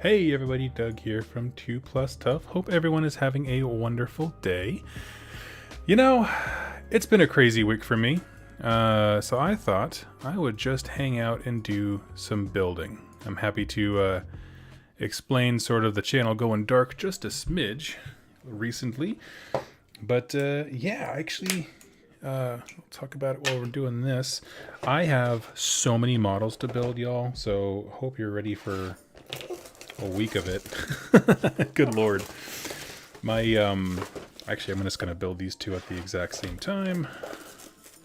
Hey everybody, Doug here from 2 Plus Tough. Hope everyone is having a wonderful day. You know, it's been a crazy week for me, so I thought I would just hang out and do some building. I'm happy to explain sort of the channel going dark just a smidge recently, but yeah, actually, we'll talk about it while we're doing this. I have so many models to build, y'all, so hope you're ready for a week of it. Good lord. My actually I'm just gonna build these two at the exact same time.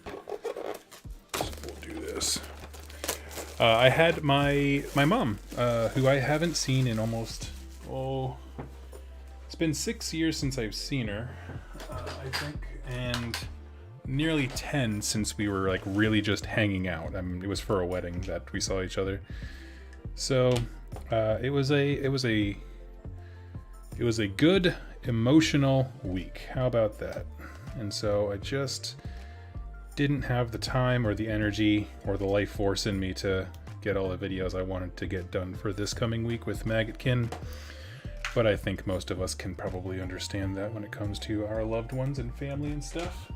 So we'll do this. I had my mom, who I haven't seen in almost it's been 6 years since I've seen her, I think, and nearly 10 since we were like really just hanging out. I mean, it was for a wedding that we saw each other. So it was a good emotional week. How about that? And so I just didn't have the time or the energy or the life force in me to get all the videos I wanted to get done for this coming week with Maggotkin. But I think most of us can probably understand that when it comes to our loved ones and family and stuff.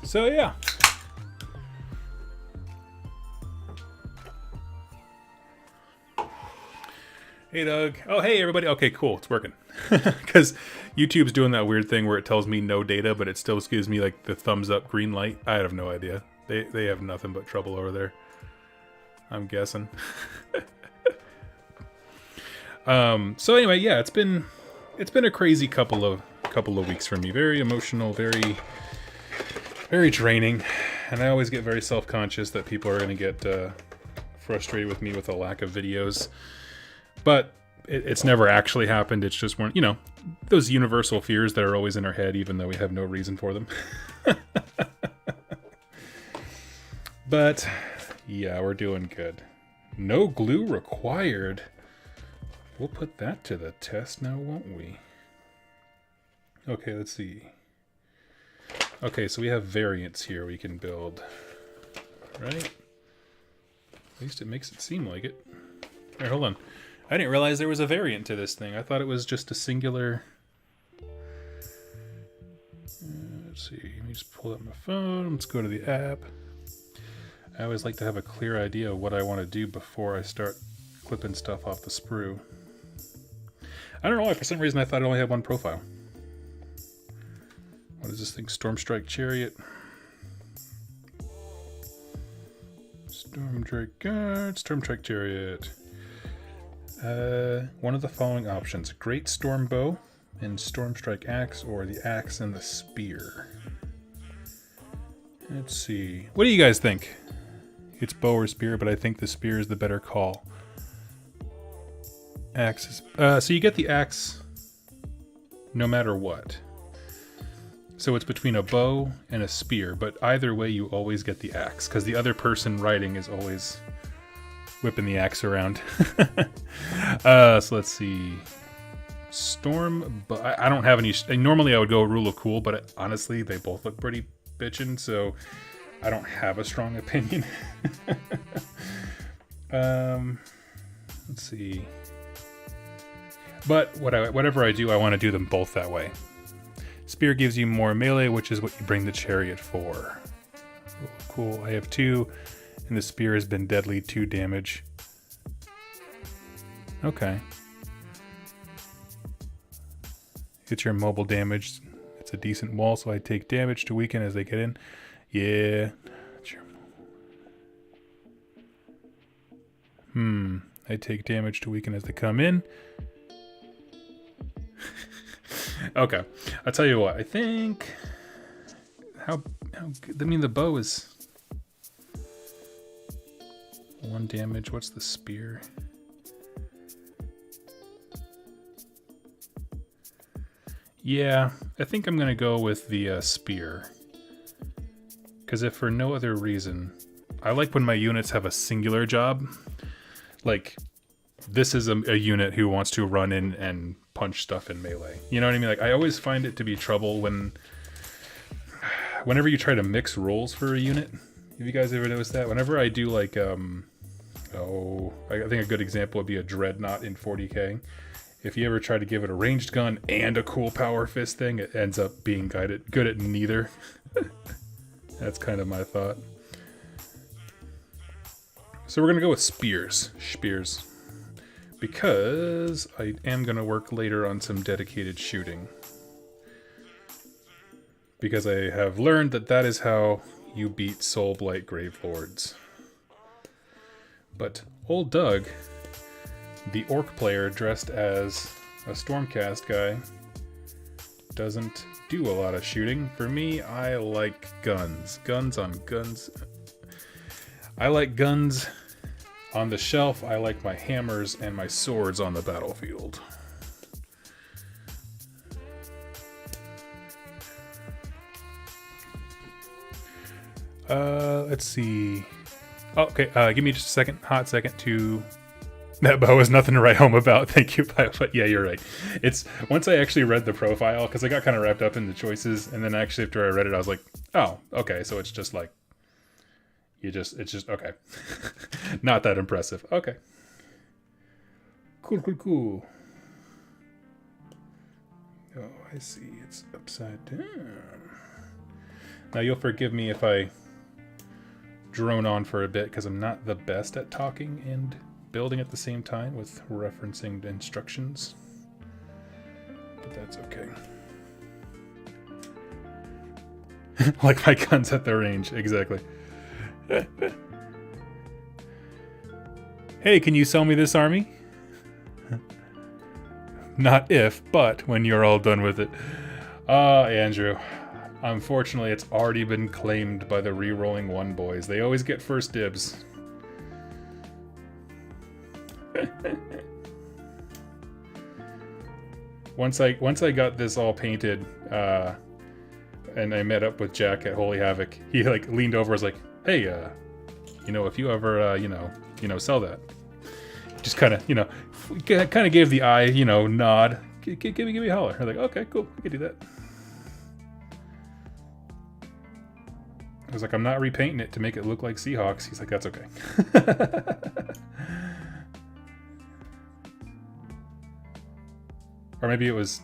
So yeah. Hey, Doug. Oh, hey, everybody. Okay, cool. It's working. Because YouTube's doing that weird thing where it tells me no data, but it still gives me, like, the thumbs up green light. I have no idea. They have nothing but trouble over there, I'm guessing. So anyway, yeah, it's been a crazy couple of weeks for me. Very emotional, very, very draining. And I always get very self-conscious that people are going to get frustrated with me with a lack of videos. But it's never actually happened. It's just one, you know, those universal fears that are always in our head, even though we have no reason for them. But yeah, we're doing good. No glue required. We'll put that to the test now, won't we? Okay, let's see. Okay, so we have variants here we can build. Right? At least it makes it seem like it. All right, hold on. I didn't realize there was a variant to this thing. I thought it was just a singular... let's see. Let me just pull up my phone. Let's go to the app. I always like to have a clear idea of what I want to do before I start clipping stuff off the sprue. I don't know why. For some reason, I thought it only had one profile. What is this thing? Stormstrike Chariot. Stormdrake Guard. Stormstrike Chariot. One of the following options: Great Storm Bow and Stormstrike Axe, or the Axe and the Spear. Let's see. What do you guys think? It's bow or spear, but I think the spear is the better call. Axe is... so you get the axe no matter what. So it's between a bow and a spear, but either way you always get the axe, because the other person riding is always... whipping the axe around. So let's see. Storm, but I don't have any. Normally I would go rule of cool, but honestly they both look pretty bitchin', so I don't have a strong opinion. Let's see. But whatever I do, I want to do them both that way. Spear gives you more melee, which is what you bring the chariot for. Cool. I have 2. And the spear has been deadly 2 damage. Okay. It's your mobile damage. It's a decent wall, so I take damage to weaken as they get in. Yeah. I take damage to weaken as they come in. Okay. I'll tell you what. I think... How good... I mean, the bow is... 1 damage. What's the spear? Yeah, I think I'm gonna go with the spear. Because if for no other reason, I like when my units have a singular job. Like, this is a unit who wants to run in and punch stuff in melee. You know what I mean? Like, I always find it to be trouble whenever you try to mix roles for a unit. Have you guys ever noticed that? Whenever I do like Oh, I think a good example would be a Dreadnought in 40k. If you ever try to give it a ranged gun and a cool power fist thing, it ends up being good at neither. That's kind of my thought. So we're going to go with Spears. Because I am going to work later on some dedicated shooting. Because I have learned that is how you beat Soulblight Gravelords. But old Doug, the orc player dressed as a Stormcast guy, doesn't do a lot of shooting. For me, I like guns. Guns on guns. I like guns on the shelf. I like my hammers and my swords on the battlefield. Let's see. Oh, okay, give me just a second, hot second to... That bow is nothing to write home about, thank you, but yeah, you're right. It's, once I actually read the profile, because I got kind of wrapped up in the choices, and then actually after I read it, I was like, oh, okay, so it's just like, it's just, okay. Not that impressive, okay. Cool. Oh, I see, it's upside down. Now you'll forgive me if I drone on for a bit, because I'm not the best at talking and building at the same time with referencing the instructions. But that's okay. Like my guns at the range, exactly. Hey, can you sell me this army? Not if, but when you're all done with it. Andrew. Unfortunately, it's already been claimed by the re-rolling one boys. They always get first dibs. Once I got this all painted, and I met up with Jack at Holy Havoc, he like leaned over and was like, "Hey, if you ever, sell that." Just kind of, kind of gave the eye, nod. Give me a holler. I'm like, okay, cool, we can do that. I was like, I'm not repainting it to make it look like Seahawks. He's like, that's okay. Or maybe it was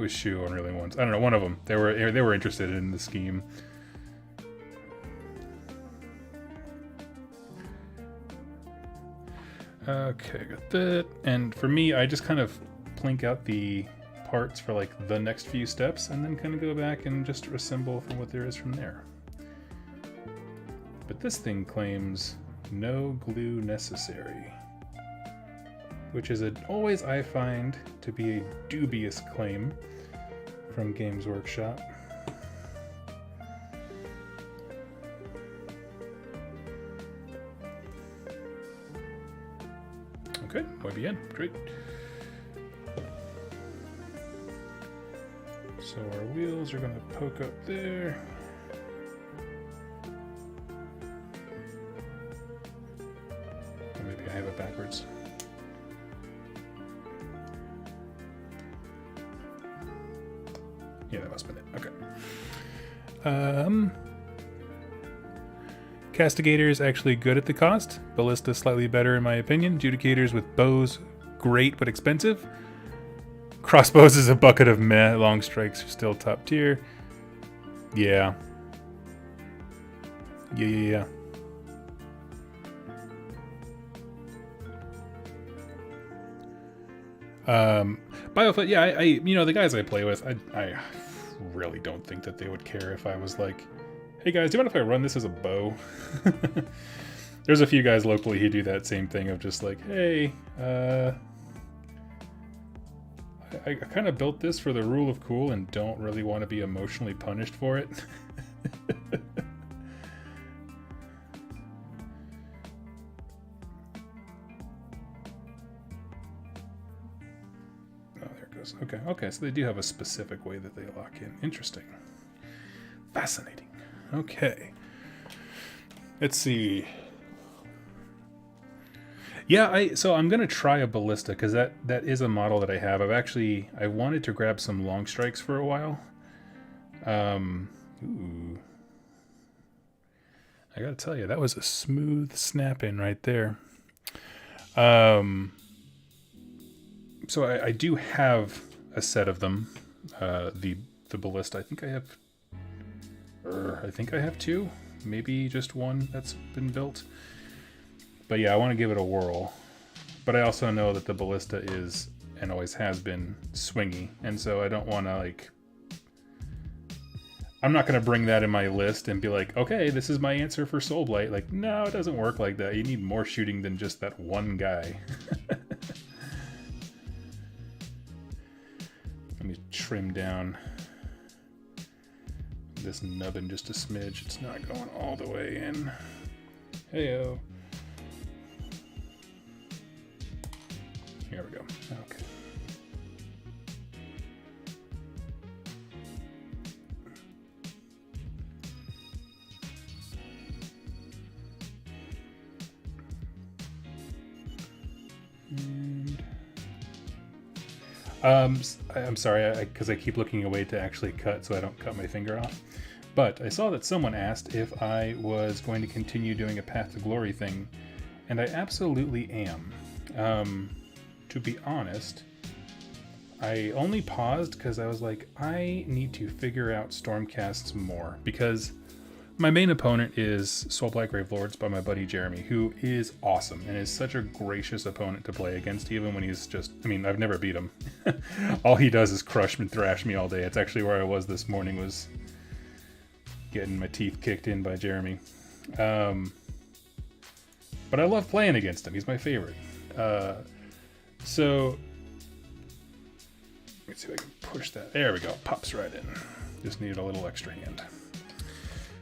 Shu on Really Ones. I don't know, one of them. They were interested in the scheme. Okay, got that. And for me, I just kind of plink out the parts for like the next few steps and then kind of go back and just assemble from what there is from there. But this thing claims no glue necessary, which is always I find to be a dubious claim from Games Workshop. Okay, muy bien, great. So our wheels are going to poke up there. I have it backwards. Yeah, that must have been it. Okay. Castigators actually good at the cost. Ballista slightly better in my opinion. Judicators with bows, great but expensive. Crossbows is a bucket of meh. Long strikes are still top tier. Yeah. Yeah. Biofoot, yeah, I the guys I play with, I really don't think that they would care if I was like, hey guys, do you mind if I run this as a bow? There's a few guys locally who do that same thing of just like, hey, I kind of built this for the rule of cool and don't really want to be emotionally punished for it. Okay, so they do have a specific way that they lock in. Interesting. Fascinating. Okay. Let's see. Yeah, so I'm going to try a ballista because that is a model that I have. I wanted to grab some long strikes for a while. Ooh. I got to tell you, that was a smooth snap in right there. So I do have a set of them. The ballista. I think I have two, maybe just one that's been built. But yeah, I want to give it a whirl. But I also know that the ballista is and always has been swingy, and so I don't want to like. I'm not going to bring that in my list and be like, okay, this is my answer for Soul Blight. Like, no, it doesn't work like that. You need more shooting than just that one guy. Let me trim down this nubbin just a smidge. It's not going all the way in. Heyo. Here we go. Okay. I'm sorry, because I keep looking away to actually cut so I don't cut my finger off. But I saw that someone asked if I was going to continue doing a Path to Glory thing, and I absolutely am. To be honest, I only paused because I was like, I need to figure out Stormcasts more, because my main opponent is Soulblight Gravelords by my buddy Jeremy, who is awesome and is such a gracious opponent to play against, even when he's just, I mean, I've never beat him. All he does is crush and thrash me all day. It's actually where I was this morning, was getting my teeth kicked in by Jeremy. But I love playing against him. He's my favorite. So let's see if I can push that. There we go. Pops right in. Just needed a little extra hand.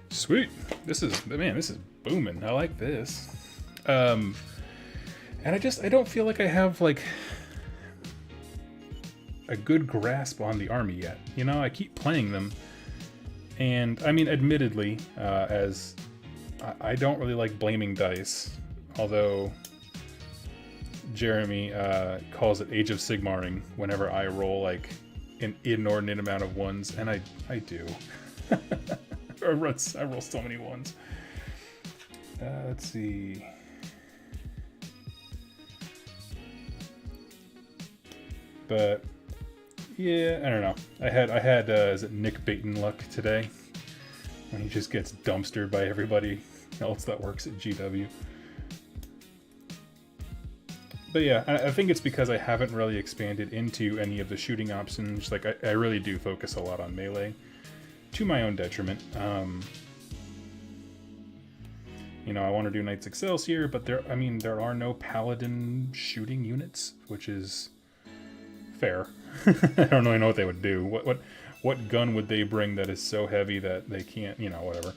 Sweet. This is booming. I like this. And I don't feel like I have like a good grasp on the army yet. You know, I keep playing them, and I mean, admittedly, as I don't really like blaming dice, although Jeremy calls it Age of Sigmaring whenever I roll like an inordinate amount of ones, and I do. I roll so many ones. Let's see. But yeah, I don't know. I had is it Nick Baton luck today, when he just gets dumpstered by everybody else that works at GW. But yeah, I think it's because I haven't really expanded into any of the shooting options. Like I really do focus a lot on melee, to my own detriment. You know, I want to do Knights Excelsior, but there are no Paladin shooting units, which is fair. I don't really know what they would do. What gun would they bring that is so heavy that they can't, you know, whatever.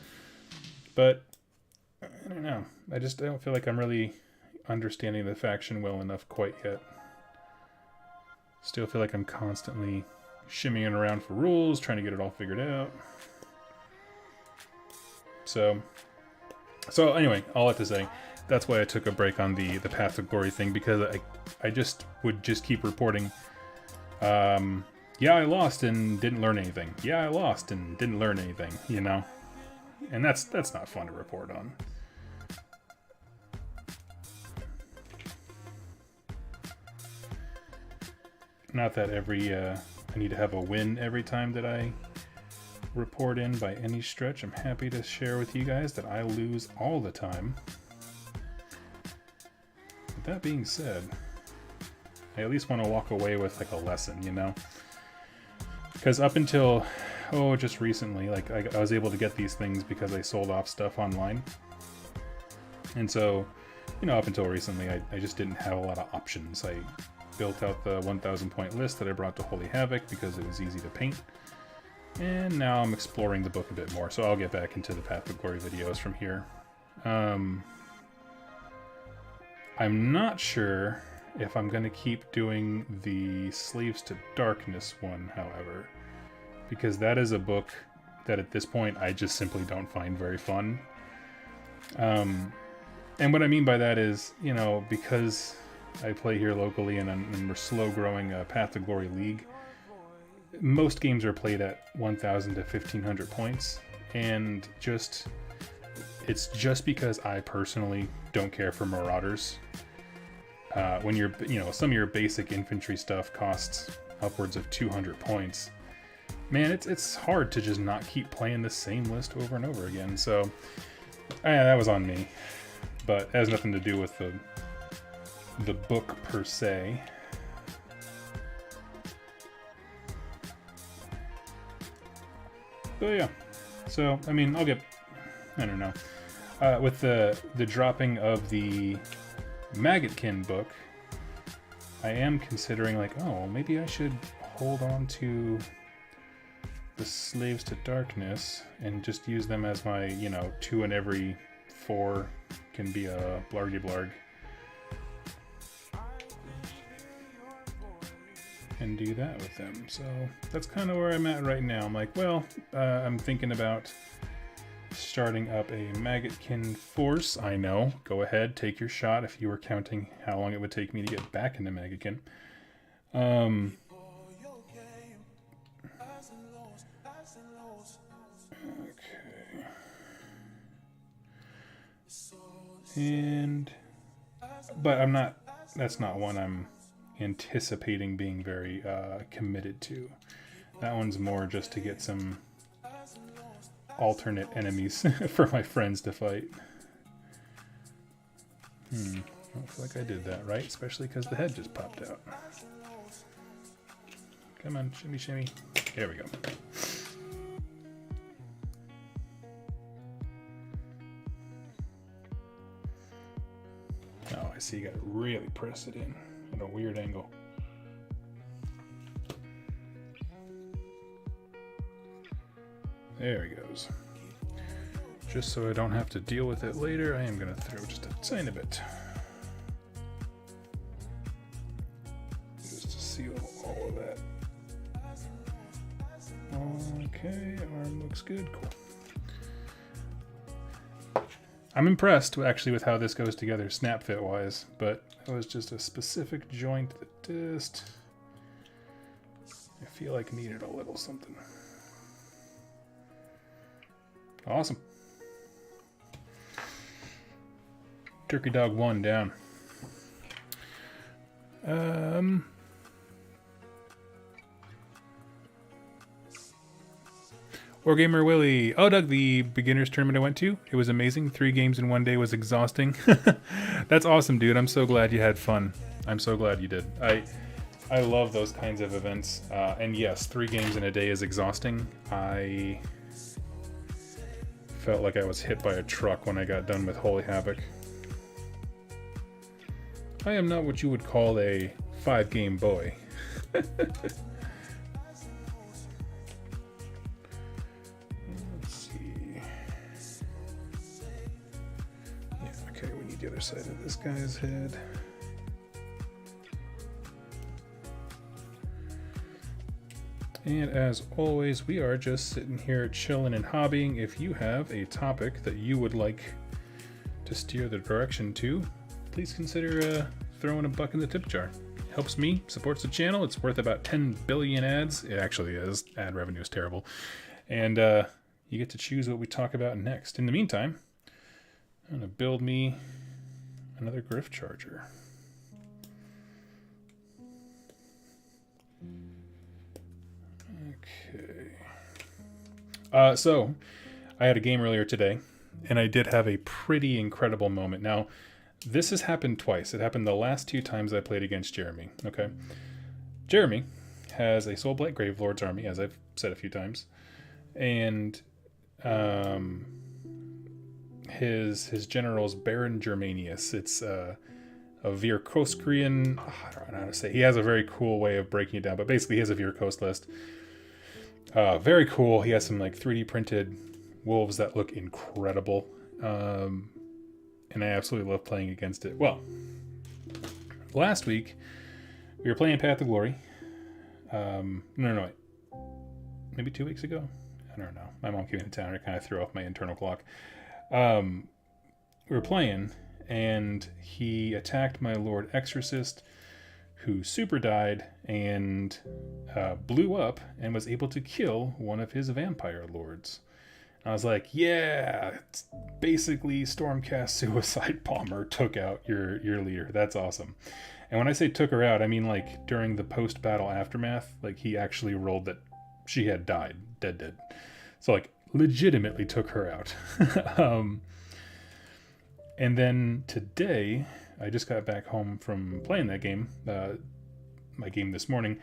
But I don't know. I don't feel like I'm really understanding the faction well enough quite yet. Still feel like I'm constantly shimmying around for rules, trying to get it all figured out. So anyway, all that to say, that's why I took a break on the Path of Glory thing, because I just would keep reporting, yeah, I lost and didn't learn anything. Yeah, I lost and didn't learn anything, you know? And that's not fun to report on. Not that I need to have a win every time that I report in by any stretch. I'm happy to share with you guys that I lose all the time. With that being said, I at least want to walk away with like a lesson, you know? Because up until, just recently, like I was able to get these things because I sold off stuff online. And so, you know, up until recently, I just didn't have a lot of options. I built out the 1,000 point list that I brought to Holy Havoc because it was easy to paint. And now I'm exploring the book a bit more, so I'll get back into the Path of Glory videos from here. I'm not sure if I'm going to keep doing the Slaves to Darkness one, however, because that is a book that at this point I just simply don't find very fun. And what I mean by that is, you know, because I play here locally and we're slow growing a Path to Glory League, most games are played at 1,000 to 1,500 points, and it's just because I personally don't care for Marauders. when you're, some of your basic infantry stuff costs upwards of 200 points. Man, it's hard to just not keep playing the same list over and over again. So that was on me, but it has nothing to do with the book per se. But yeah, so I mean, I don't know, with the dropping of the Maggotkin book, I am considering like, oh, maybe I should hold on to the Slaves to Darkness and just use them as my, 2 in every 4 can be a blargy blarg. And do that with them. So that's kind of where I'm at right now. I'm like, well, I'm thinking about starting up a Maggotkin force. I know, go ahead, take your shot if you were counting how long it would take me to get back into Maggotkin. But that's not one I'm anticipating being very committed to. That one's more just to get some alternate enemies for my friends to fight. I don't feel like I did that right, especially because the head just popped out. Come on, shimmy shimmy. There we go. Oh, I see you gotta really press it in at a weird angle. There he goes. Just so I don't have to deal with it later, I am going to throw just a tiny bit. Just to seal all of that. Okay, arm looks good. Cool. I'm impressed actually with how this goes together snap fit wise, but it was just a specific joint that just, I feel like needed a little something. Awesome. Turkey Dog 1 down. Wargamer Willie. Oh, Doug, the beginners tournament I went to, it was amazing. 3 games in 1 day was exhausting. That's awesome, dude. I'm so glad you had fun. I'm so glad you did. I love those kinds of events. And yes, 3 games in a day is exhausting. I felt like I was hit by a truck when I got done with Holy Havoc. I am not what you would call a 5-game boy. Let's see. Yeah, okay, we need the other side of this guy's head. And as always, we are just sitting here chilling and hobbying. If you have a topic that you would like to steer the direction to, please consider throwing a buck in the tip jar. It helps me, supports the channel. It's worth about 10 billion ads. It actually is. Ad revenue is terrible. And you get to choose what we talk about next. In the meantime, I'm going to build me another Griff Charger. Okay. So, I had a game earlier today, and I did have a pretty incredible moment. Now, this has happened twice. It happened the last 2 times I played against Jeremy. Okay, Jeremy has a Soulblight Gravelord's army, as I've said a few times, and his general's Baron Germanius. It's a Vierkoskrian. I don't know how to say. He has a very cool way of breaking it down, but basically he has a Vierkost list. Very cool. He has some like 3D printed wolves that look incredible. And I absolutely love playing against it. Well, last week we were playing Path of Glory. No, wait. Maybe 2 weeks ago? I don't know. My mom came into town and it kind of threw off my internal clock. We were playing and he attacked my Lord Exorcist, who super died and blew up and was able to kill one of his vampire lords. I was like, yeah, it's basically Stormcast Suicide Bomber took out your leader. That's awesome. And when I say took her out, I mean like during the post-battle aftermath, like he actually rolled that she had died, dead. So like legitimately took her out. And then today, I just got back home from playing that game, my game this morning,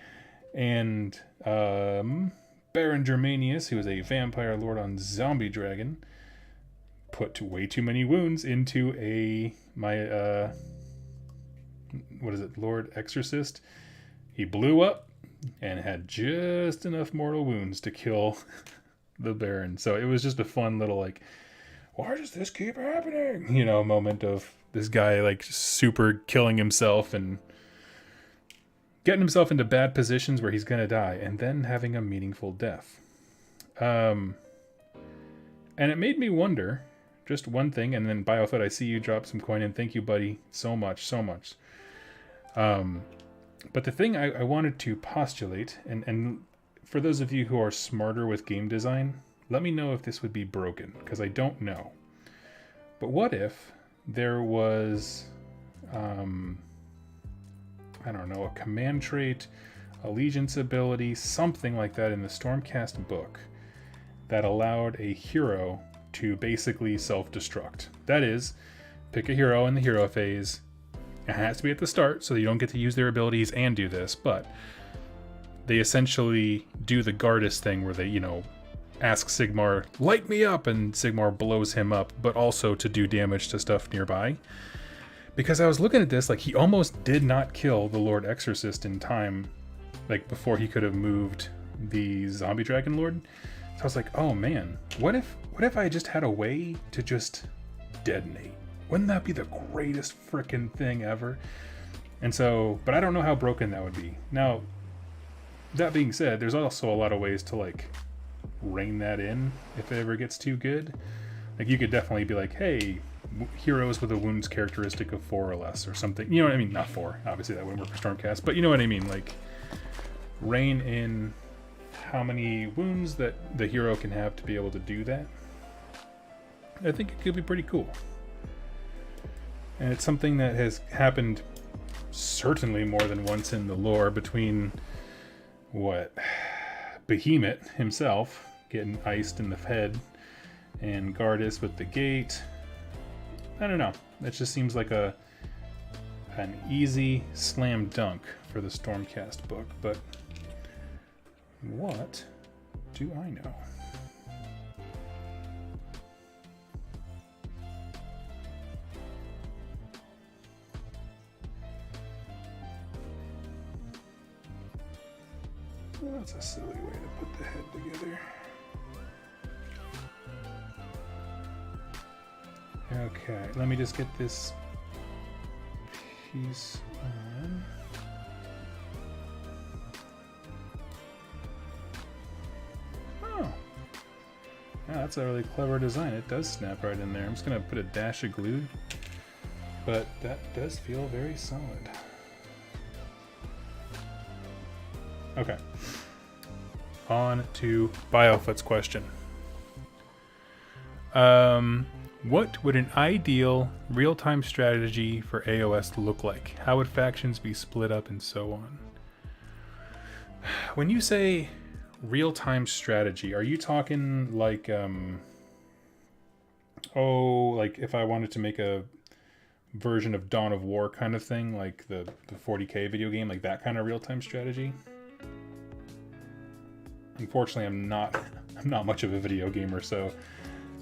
and Baron Germanius, who is a vampire lord on Zombie Dragon, put way too many wounds into my Lord Exorcist. He blew up and had just enough mortal wounds to kill the Baron. So it was just a fun little like, why does this keep happening? You know, moment of this guy like super killing himself and getting himself into bad positions where he's gonna die, and then having a meaningful death. And it made me wonder, just one thing, and then Biofed, I see you drop some coin, and thank you, buddy, so much. But the thing I wanted to postulate, and for those of you who are smarter with game design, let me know if this would be broken, because I don't know. But what if there was, I don't know, a command trait, allegiance ability, something like that in the Stormcast book that allowed a hero to basically self-destruct. That is, pick a hero in the hero phase. It has to be at the start so that you don't get to use their abilities and do this, but they essentially do the Guardist thing where they, you know, ask Sigmar, light me up, and Sigmar blows him up, but also to do damage to stuff nearby. Because I was looking at this, like, he almost did not kill the Lord Exorcist in time, like, before he could have moved the Zombie Dragon Lord. So I was like, oh man, what if I just had a way to just detonate? Wouldn't that be the greatest frickin' thing ever? And so, but I don't know how broken that would be. Now, that being said, there's also a lot of ways to, like, rein that in if it ever gets too good. Like, you could definitely be like, hey, heroes with a wounds characteristic of 4 or less or something. You know what I mean? Not 4. Obviously that wouldn't work for Stormcast, but you know what I mean? Like, rein in how many wounds that the hero can have to be able to do that. I think it could be pretty cool. And it's something that has happened certainly more than once in the lore between, Behemoth himself getting iced in the head and Guardist with the gate. I don't know. That just seems like an easy slam dunk for the Stormcast book, but what do I know? Well, that's a silly way to put the head together. Okay, let me just get this piece on. Oh, yeah, that's a really clever design. It does snap right in there. I'm just gonna put a dash of glue, but that does feel very solid. Okay, on to Biofoot's question. What would an ideal real-time strategy for AOS look like? How would factions be split up and so on? When you say real-time strategy, are you talking like, like if I wanted to make a version of Dawn of War kind of thing, like the 40K video game, like that kind of real-time strategy? Unfortunately, I'm not much of a video gamer, so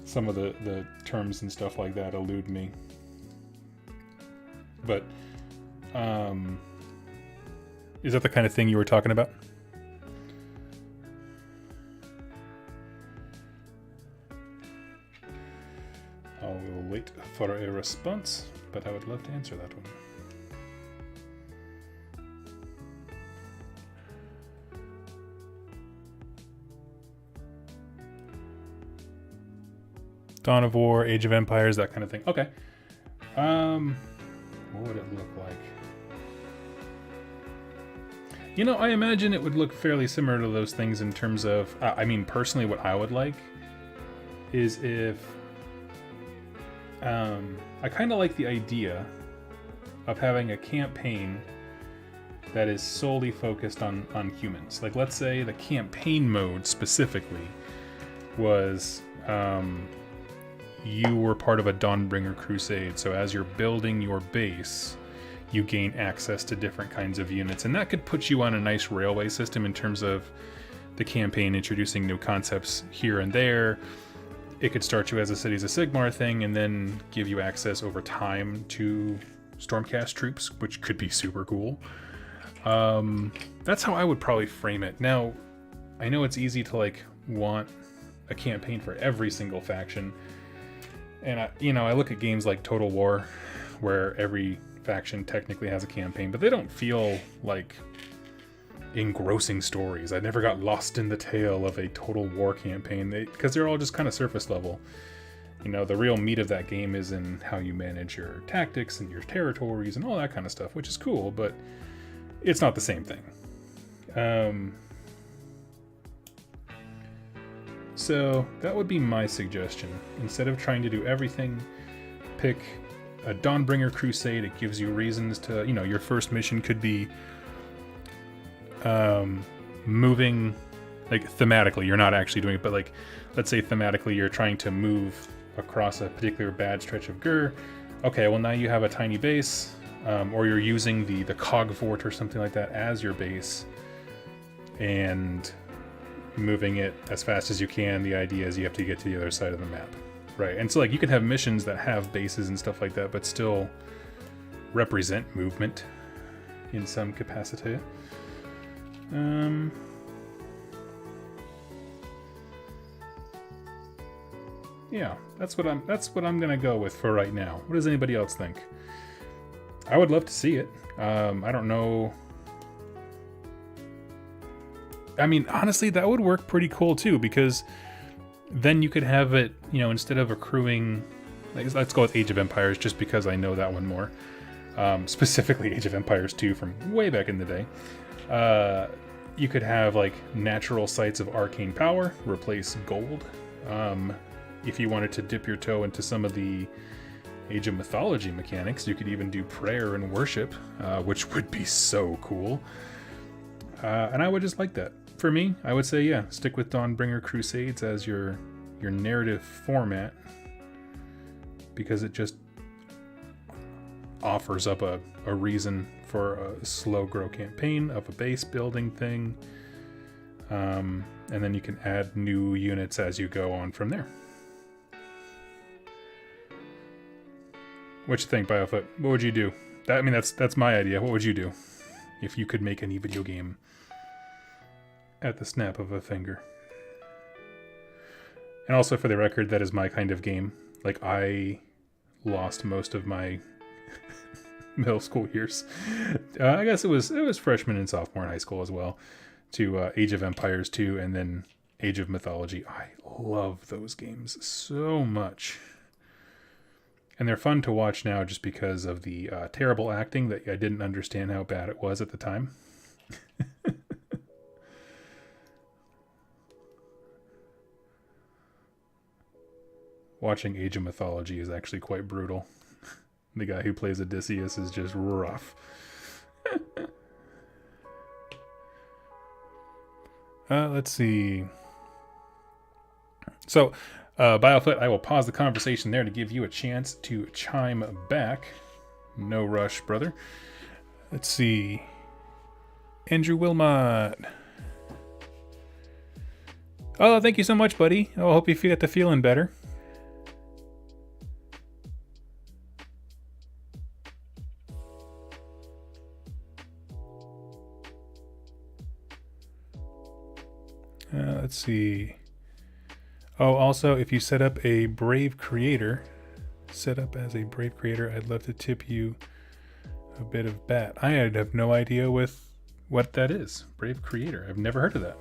some of the terms and stuff like that elude me. But is that the kind of thing you were talking about? I will wait for a response, but I would love to answer that one. Dawn of War, Age of Empires, that kind of thing. Okay. What would it look like? You know, I imagine it would look fairly similar to those things in terms of, I mean, personally, what I would like is if I kind of like the idea of having a campaign that is solely focused on humans. Like, let's say the campaign mode specifically was you were part of a Dawnbringer crusade, so as you're building your base, you gain access to different kinds of units, and that could put you on a nice railway system in terms of the campaign introducing new concepts here and there. It could start you as a Cities of Sigmar thing and then give you access over time to Stormcast troops, which could be super cool. That's how I would probably frame it. Now, I know it's easy to like want a campaign for every single faction, and I look at games like Total War, where every faction technically has a campaign, but they don't feel like engrossing stories. I never got lost in the tale of a Total War campaign because they're all just kind of surface level. The real meat of that game is in how you manage your tactics and your territories and all that kind of stuff, which is cool, but it's not the same thing. So that would be my suggestion. Instead of trying to do everything, pick a Dawnbringer crusade. It gives you reasons to, your first mission could be moving, like thematically, you're not actually doing it, but like, let's say thematically you're trying to move across a particular bad stretch of Gur. Okay, well now you have a tiny base, or you're using the cog fort or something like that as your base and moving it as fast as you can. The idea is you have to get to the other side of the map, right? And so like you can have missions that have bases and stuff like that, but still represent movement in some capacity. Yeah, that's what I'm gonna go with for right now. What does anybody else think? I would love to see it. I don't know. I mean, honestly, that would work pretty cool too, because then you could have it, instead of accruing, like, let's go with Age of Empires, just because I know that one more. Specifically Age of Empires 2 from way back in the day. You could have like natural sites of arcane power replace gold. If you wanted to dip your toe into some of the Age of Mythology mechanics, you could even do prayer and worship, which would be so cool. And I would just like that. For me, I would say, yeah, stick with Dawnbringer Crusades as your narrative format, because it just offers up a reason for a slow grow campaign of a base building thing. And then you can add new units as you go on from there. What you think, Biofoot? What would you do? That's my idea. What would you do if you could make any video game at the snap of a finger? And also, for the record, that is my kind of game. Like, I lost most of my middle school years. I guess it was freshman and sophomore in high school as well, to Age of Empires 2 and then Age of Mythology. I love those games so much. And they're fun to watch now just because of the terrible acting that I didn't understand how bad it was at the time. Watching Age of Mythology is actually quite brutal. The guy who plays Odysseus is just rough. Let's see. So, Biofoot, I will pause the conversation there to give you a chance to chime back. No rush, brother. Let's see. Andrew Wilmot. Oh, thank you so much, buddy. I hope you get to feeling better. Let's see. Oh, also, if you set up a Brave Creator, I'd love to tip you a bit of bat. I have no idea with what that is. Brave Creator. I've never heard of that.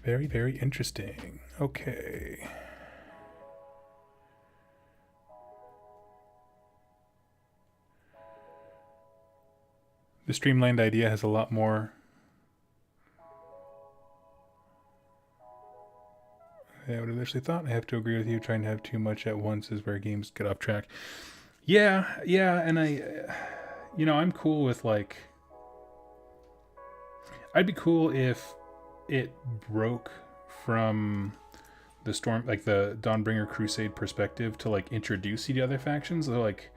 Very, very interesting. Okay. The streamlined idea has a lot more I would have initially thought. I have to agree with you. Trying to have too much at once is where games get off track. Yeah, and I'm cool with like. I'd be cool if it broke from the Dawnbringer Crusade perspective to like introduce the other factions. So, like,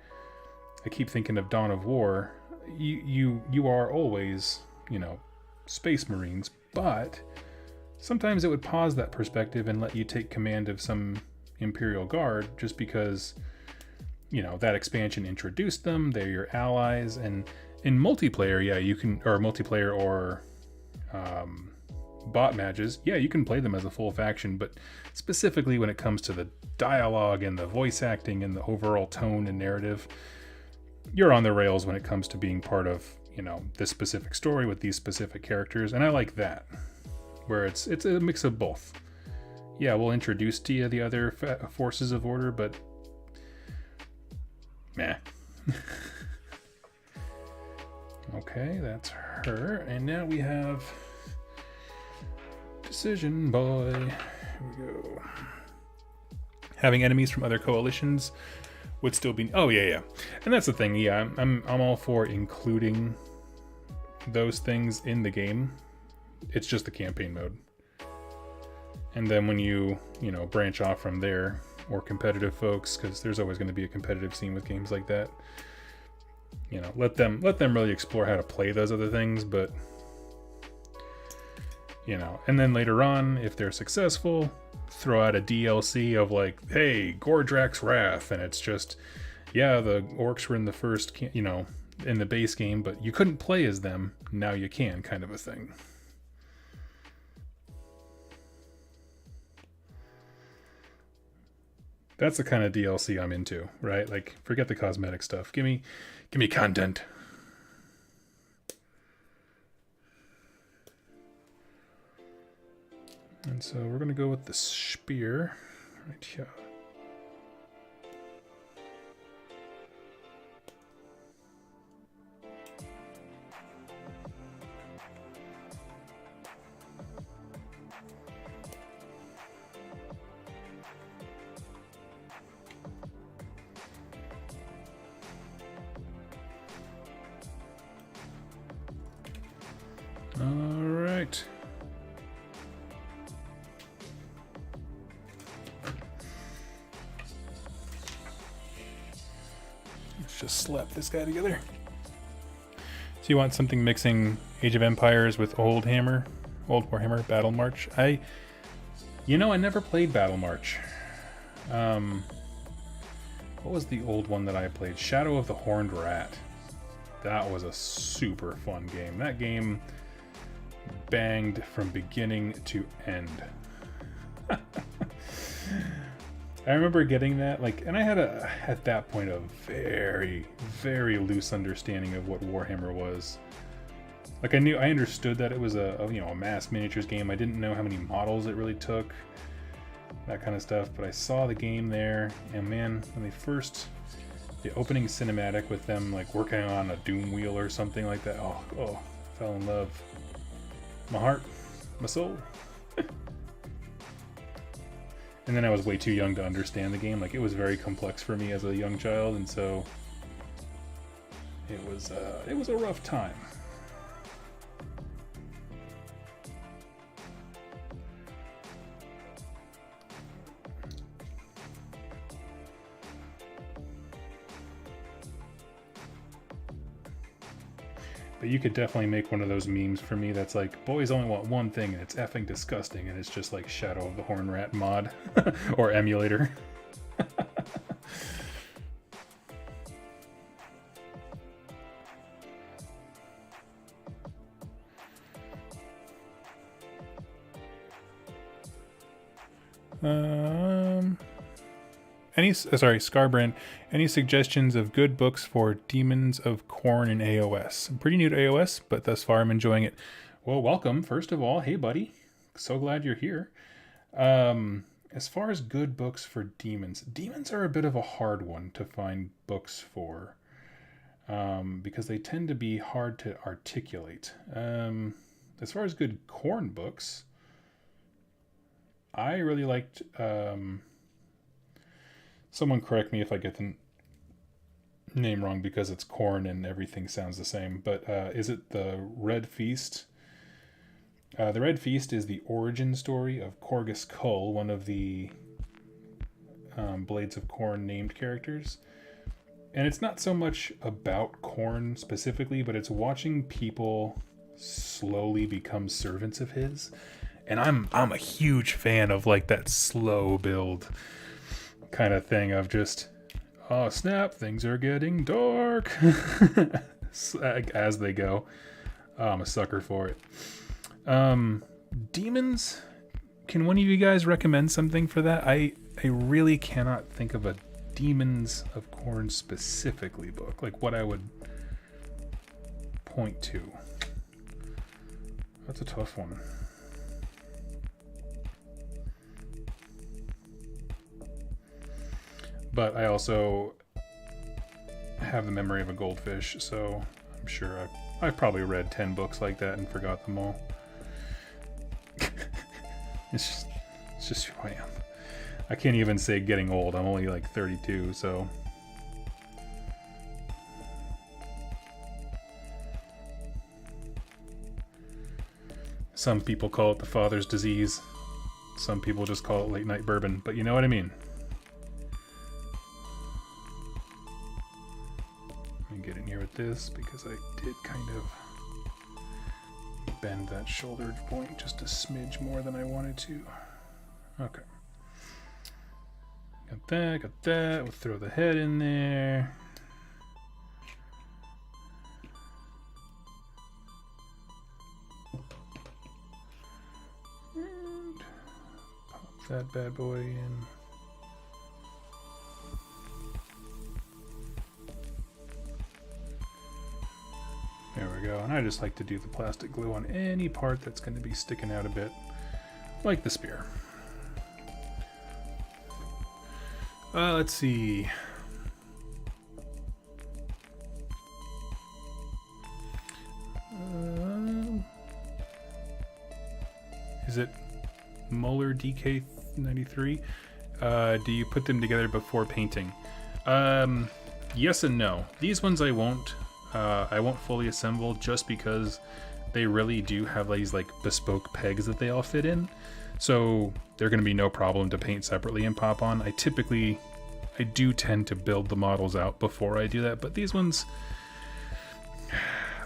I keep thinking of Dawn of War. You are always, Space Marines, but sometimes it would pause that perspective and let you take command of some Imperial Guard just because, that expansion introduced them. They're your allies, and in multiplayer, you can, or multiplayer or bot matches, you can play them as a full faction, but specifically when it comes to the dialogue and the voice acting and the overall tone and narrative, you're on the rails when it comes to being part of, this specific story with these specific characters, and I like that, where it's a mix of both. Yeah, we'll introduce to you the other forces of order, but meh. Okay, that's her, and now we have Decision Boy. Here we go. Having enemies from other coalitions would still be. Oh yeah, and that's the thing. Yeah, I'm all for including those things in the game. It's just the campaign mode, and then when you branch off from there, or competitive folks, because there's always going to be a competitive scene with games like that. Let them really explore how to play those other things, but. And then later on, if they're successful, throw out a DLC of like, hey, Gordrak's Wrath, and it's just, the orcs were in the first, in the base game, but you couldn't play as them, now you can, kind of a thing. That's the kind of DLC I'm into, right? Like, forget the cosmetic stuff. Give me content. And so we're going to go with the spear right here. All right. Just slap this guy together. So you want something mixing Age of Empires with Old Warhammer, Battle March? I never played Battle March. What was the old one that I played? Shadow of the Horned Rat. That was a super fun game. That game banged from beginning to end. I remember getting that, and I had at that point, a very, very loose understanding of what Warhammer was. Like, I understood that it was a mass miniatures game. I didn't know how many models it really took, that kind of stuff, but I saw the game there, and man, when the opening cinematic with them, working on a doom wheel or something like that, fell in love. My heart, my soul. And then I was way too young to understand the game. It was very complex for me as a young child, and so it was a rough time. But you could definitely make one of those memes for me that's like, boys only want one thing, and it's effing disgusting, and it's just like Shadow of the Horned Rat mod or emulator. Scarbrand, any suggestions of good books for Demons of Khorne in AOS? I'm pretty new to AOS, but thus far I'm enjoying it. Well, welcome, first of all. Hey, buddy. So glad you're here. As far as good books for demons are a bit of a hard one to find books for, because they tend to be hard to articulate. As far as good Khorne books, I really liked, someone correct me if I get the name wrong because it's Khorne and everything sounds the same, but is it the Red Feast? The Red Feast is the origin story of Korgus Kull, one of the Blades of Khorne named characters. And it's not so much about Khorne specifically, but it's watching people slowly become servants of his. And I'm a huge fan of like that slow build kind of thing of just, oh snap, things are getting dark as they go. Oh, I'm a sucker for it. Demons, can one of you guys recommend something for that? I really cannot think of a Demons of Khorne specifically book, like what I would point to. That's a tough one. But I also have the memory of a goldfish, so I'm sure I've probably read 10 books like that and forgot them all. It's just who I am. I can't even say getting old. I'm only like 32, so. Some people call it the father's disease. Some people just call it late night bourbon, but you know what I mean. Let me get in here with this because I did kind of bend that shoulder point just a smidge more than I wanted to. Okay. Got that. We'll throw the head in there. And pop that bad boy in. There we go. And I just like to do the plastic glue on any part that's going to be sticking out a bit, like the spear. Let's see. Is it Muller DK93? Do you put them together before painting? Yes and no. These ones I won't. I won't fully assemble just because they really do have these like bespoke pegs that they all fit in. So they're going to be no problem to paint separately and pop on. I do tend to build the models out before I do that, but these ones,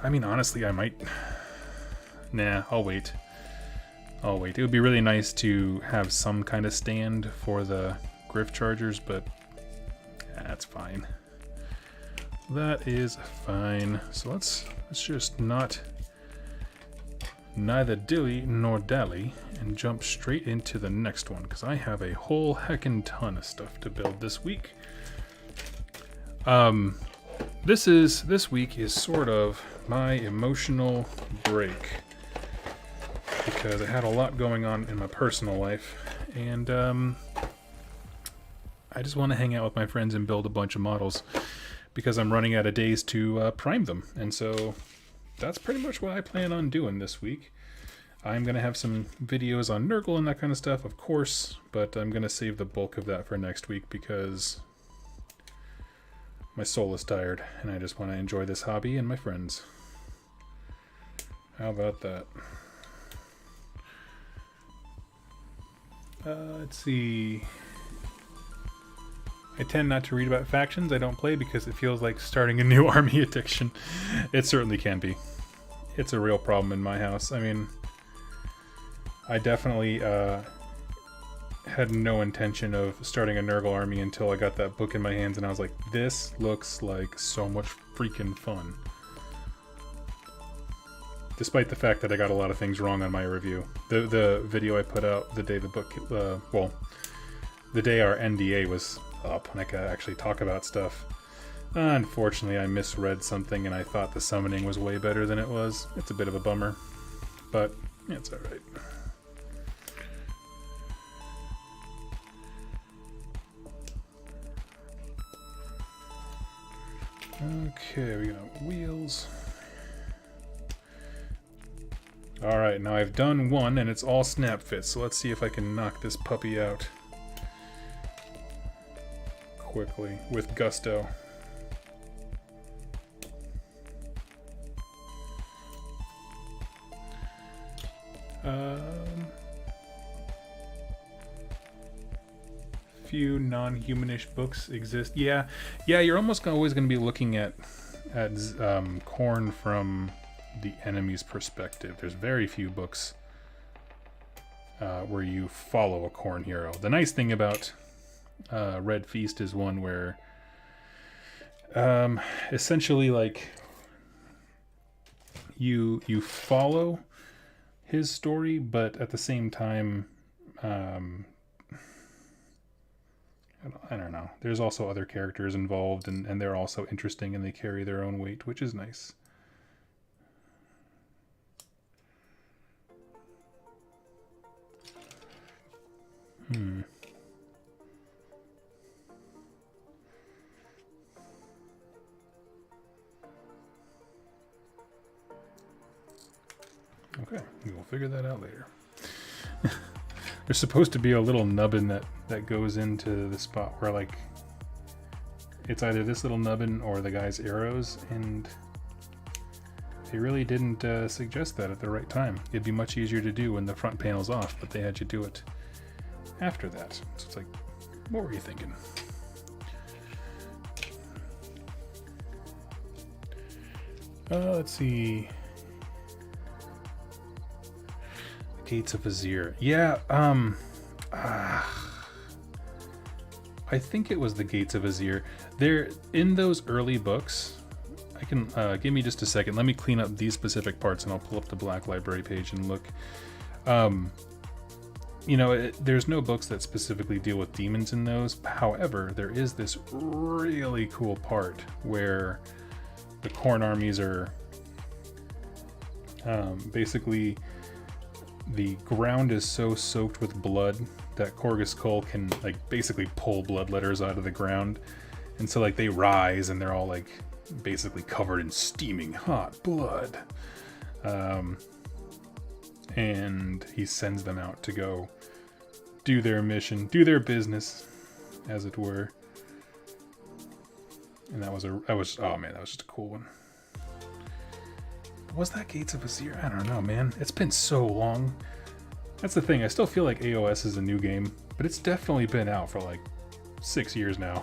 I mean, honestly, I might, nah, I'll wait. It would be really nice to have some kind of stand for the Griff Chargers, but that's fine. That is fine. So let's just neither dilly nor dally and jump straight into the next one because I have a whole heckin' ton of stuff to build this week. This week is sort of my emotional break because I had a lot going on in my personal life, and I just want to hang out with my friends and build a bunch of models because I'm running out of days to prime them, and so that's pretty much what I plan on doing this week. I'm going to have some videos on Nurgle and that kind of stuff, of course, but I'm going to save the bulk of that for next week because my soul is tired and I just want to enjoy this hobby and my friends. How about that? Let's see. I tend not to read about factions I don't play because it feels like starting a new army addiction. It certainly can be. It's a real problem in my house. I mean, I definitely had no intention of starting a Nurgle army until I got that book in my hands and I was like, this looks like so much freaking fun. Despite the fact that I got a lot of things wrong on my review. The video I put out the day the book, the day our NDA was up and I could actually talk about stuff. Unfortunately, I misread something and I thought the summoning was way better than it was. It's a bit of a bummer, but it's alright. Okay, we got wheels. Alright, now I've done one and it's all snap fit, so let's see if I can knock this puppy out quickly with gusto. Few non-humanish books exist. Yeah, you're almost always going to be looking at Khorne from the enemy's perspective. There's very few books where you follow a Khorne hero. The nice thing about Red Feast is one where essentially like you follow his story, but at the same time I don't know. There's also other characters involved, and they're also interesting, and they carry their own weight, which is nice. Okay, we will figure that out later. There's supposed to be a little nubbin that goes into the spot where, like, it's either this little nubbin or the guy's arrows, and they really didn't suggest that at the right time. It'd be much easier to do when the front panel's off, but they had you do it after that. So it's like, what were you thinking? Let's see. Gates of Azir. Yeah, I think it was the Gates of Azir. They're in those early books. I can give me just a second. Let me clean up these specific parts and I'll pull up the Black Library page and look. You know, there's no books that specifically deal with demons in those. However, there is this really cool part where the Khorne armies are basically the ground is so soaked with blood that Korgus Cole can like basically pull blood letters out of the ground, and so like they rise and they're all like basically covered in steaming hot blood, and he sends them out to go do their mission, do their business, as it were. And that was oh man, that was just a cool one. Was that Gates of Azir? I don't know, man. It's been so long. That's the thing. I still feel like AOS is a new game, but it's definitely been out for like 6 years now.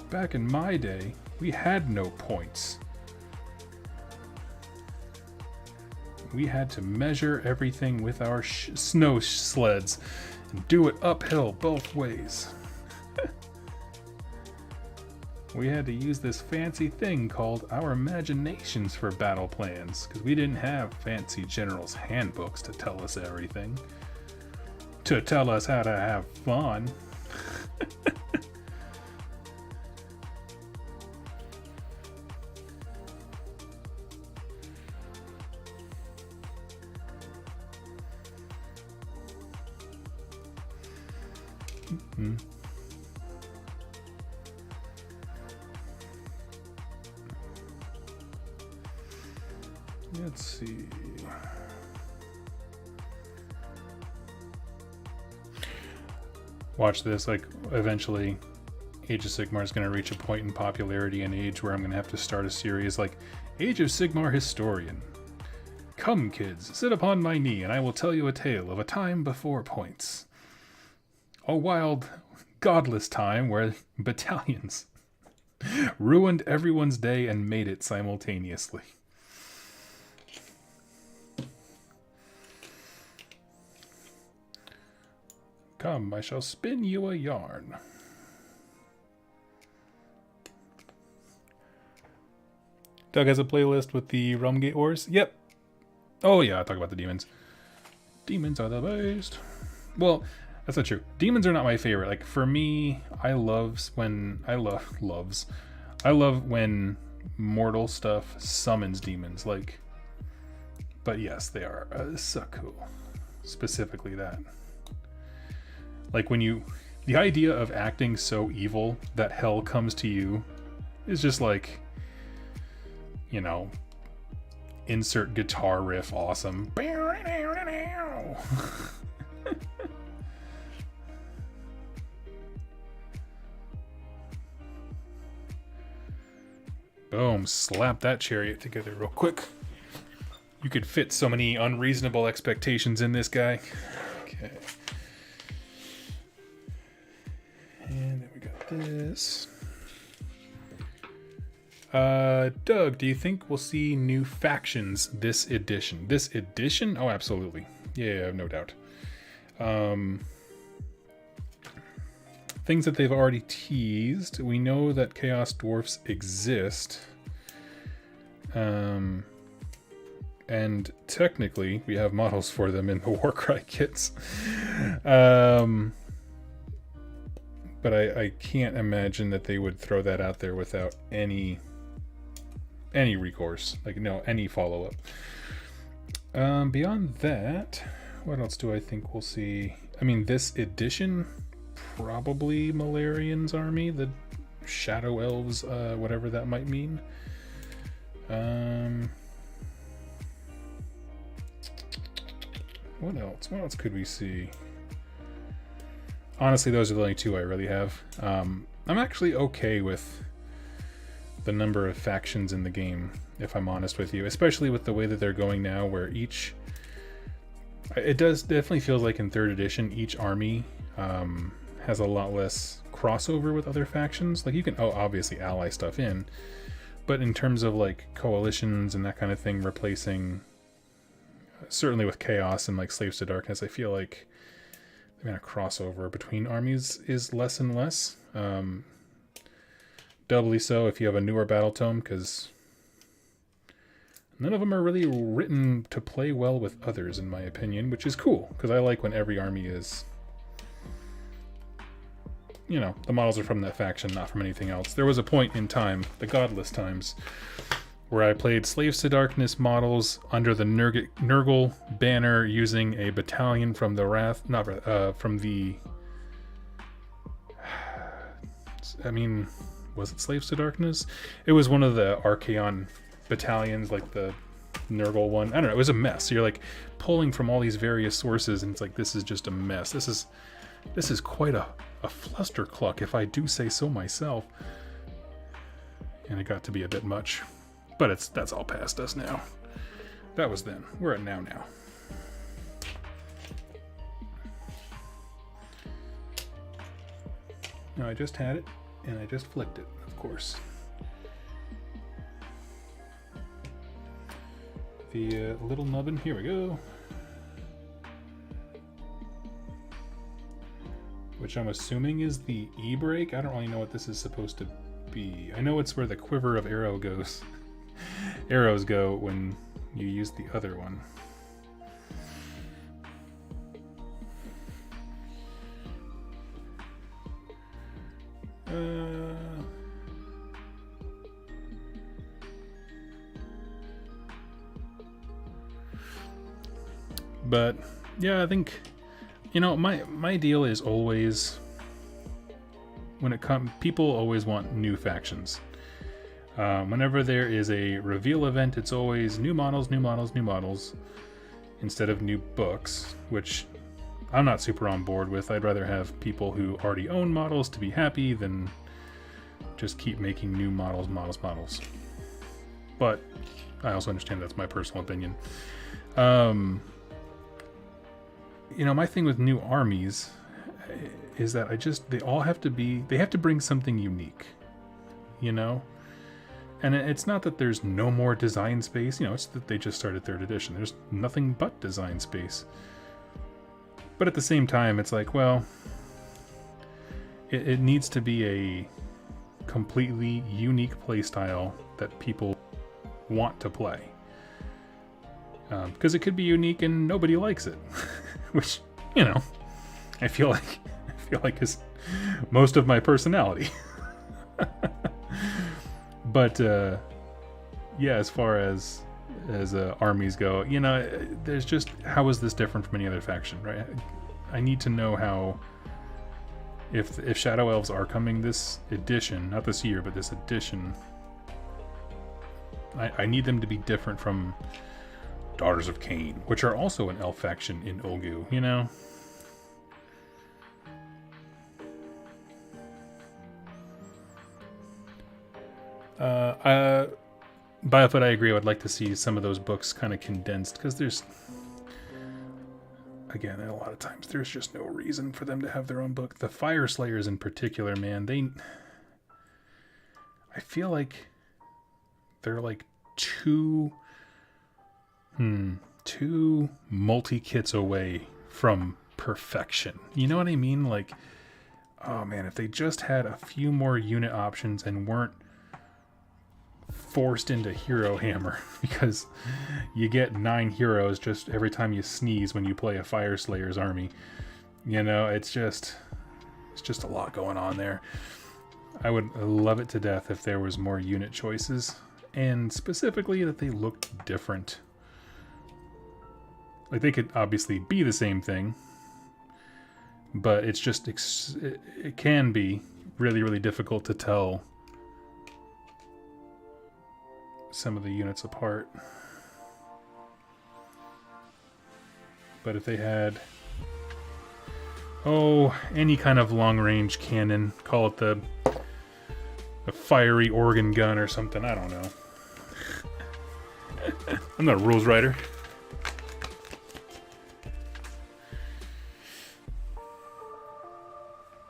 Back in my day, we had no points. We had to measure everything with our snow sleds and do it uphill both ways. We had to use this fancy thing called our imaginations for battle plans, because we didn't have fancy general's handbooks to tell us everything. To tell us how to have fun. Let's see. Watch this, like, eventually Age of Sigmar is going to reach a point in popularity and age where I'm going to have to start a series like Age of Sigmar Historian. Come, kids, sit upon my knee and I will tell you a tale of a time before points. A wild, godless time where battalions ruined everyone's day and made it simultaneously. Come, I shall spin you a yarn. Doug has a playlist with the Realmgate Wars. Yep. Oh yeah, I talk about the demons. Demons are the best. Well, that's not true. Demons are not my favorite. Like for me, I love when mortal stuff summons demons. Like, but yes, they are so cool. Specifically that. Like when the idea of acting so evil that hell comes to you is just like, you know, insert guitar riff awesome. Boom, slap that chariot together real quick. You could fit so many unreasonable expectations in this guy. Okay. And then we got this. Doug, do you think we'll see new factions this edition? This edition? Oh, absolutely. Yeah, no doubt. Things that they've already teased. We know that Chaos Dwarfs exist. And technically, we have models for them in the Warcry kits. But I can't imagine that they would throw that out there without any recourse. Like, no, any follow-up. Beyond that, what else do I think we'll see? I mean, this edition, probably Malarian's army, the Shadow Elves, whatever that might mean. What else? What else could we see? Honestly, those are the only two I really have. I'm actually okay with the number of factions in the game, if I'm honest with you, especially with the way that they're going now, where each... It definitely feels like in 3rd edition, each army has a lot less crossover with other factions. Like, you can, obviously ally stuff in, but in terms of like coalitions and that kind of thing, replacing, certainly with Chaos and like Slaves to Darkness, I feel like the amount of crossover between armies is less and less. Doubly so if you have a newer battle tome, because none of them are really written to play well with others, in my opinion, which is cool, because I like when every army is, you know, the models are from that faction, not from anything else. There was a point in time, the godless times, where I played Slaves to Darkness models under the Nurgle banner using a battalion from the from the... I mean... Was it Slaves to Darkness? It was one of the Archaon battalions, like the Nurgle one. I don't know, it was a mess. So you're like pulling from all these various sources, and it's like, this is just a mess. This is quite a flustercluck, if I do say so myself. And it got to be a bit much. But that's all past us now. That was then. We're at now. No, I just had it. And I just flicked it, of course. The little nubbin, here we go. Which I'm assuming is the E-brake. I don't really know what this is supposed to be. I know it's where the quiver of arrows go when you use the other one. But yeah, I think, you know, my deal is always, when it comes, people always want new factions. Whenever there is a reveal event, it's always new models instead of new books, which I'm not super on board with. I'd rather have people who already own models to be happy than just keep making new models. But I also understand that's my personal opinion. You know, my thing with new armies is that they have to bring something unique, you know? And it's not that there's no more design space, you know, it's that they just started 3rd edition. There's nothing but design space. But at the same time, it's like, well, it needs to be a completely unique playstyle that people want to play. Because it could be unique and nobody likes it. Which, you know, I feel like is most of my personality. But yeah, as far as armies go, you know, there's just, how is this different from any other faction, right? I need to know how, if Shadow Elves are coming this edition, not this year, but this edition, I need them to be different from Daughters of Cain, which are also an elf faction in Olgu, you know? Biofoot, I agree. I would like to see some of those books kind of condensed, because there's, again, a lot of times there's just no reason for them to have their own book. The Fire Slayers in particular, man, I feel like they're like two multi-kits away from perfection. You know what I mean? Like, oh man, if they just had a few more unit options and weren't forced into Hero Hammer, because you get 9 heroes just every time you sneeze when you play a Fire Slayer's army. You know, it's just a lot going on there. I would love it to death if there was more unit choices, and specifically that they looked different. Like, they could obviously be the same thing, but it's just it can be really, really difficult to tell some of the units apart. But if they had, any kind of long-range cannon, call it the fiery organ gun or something, I don't know. I'm not a rules writer.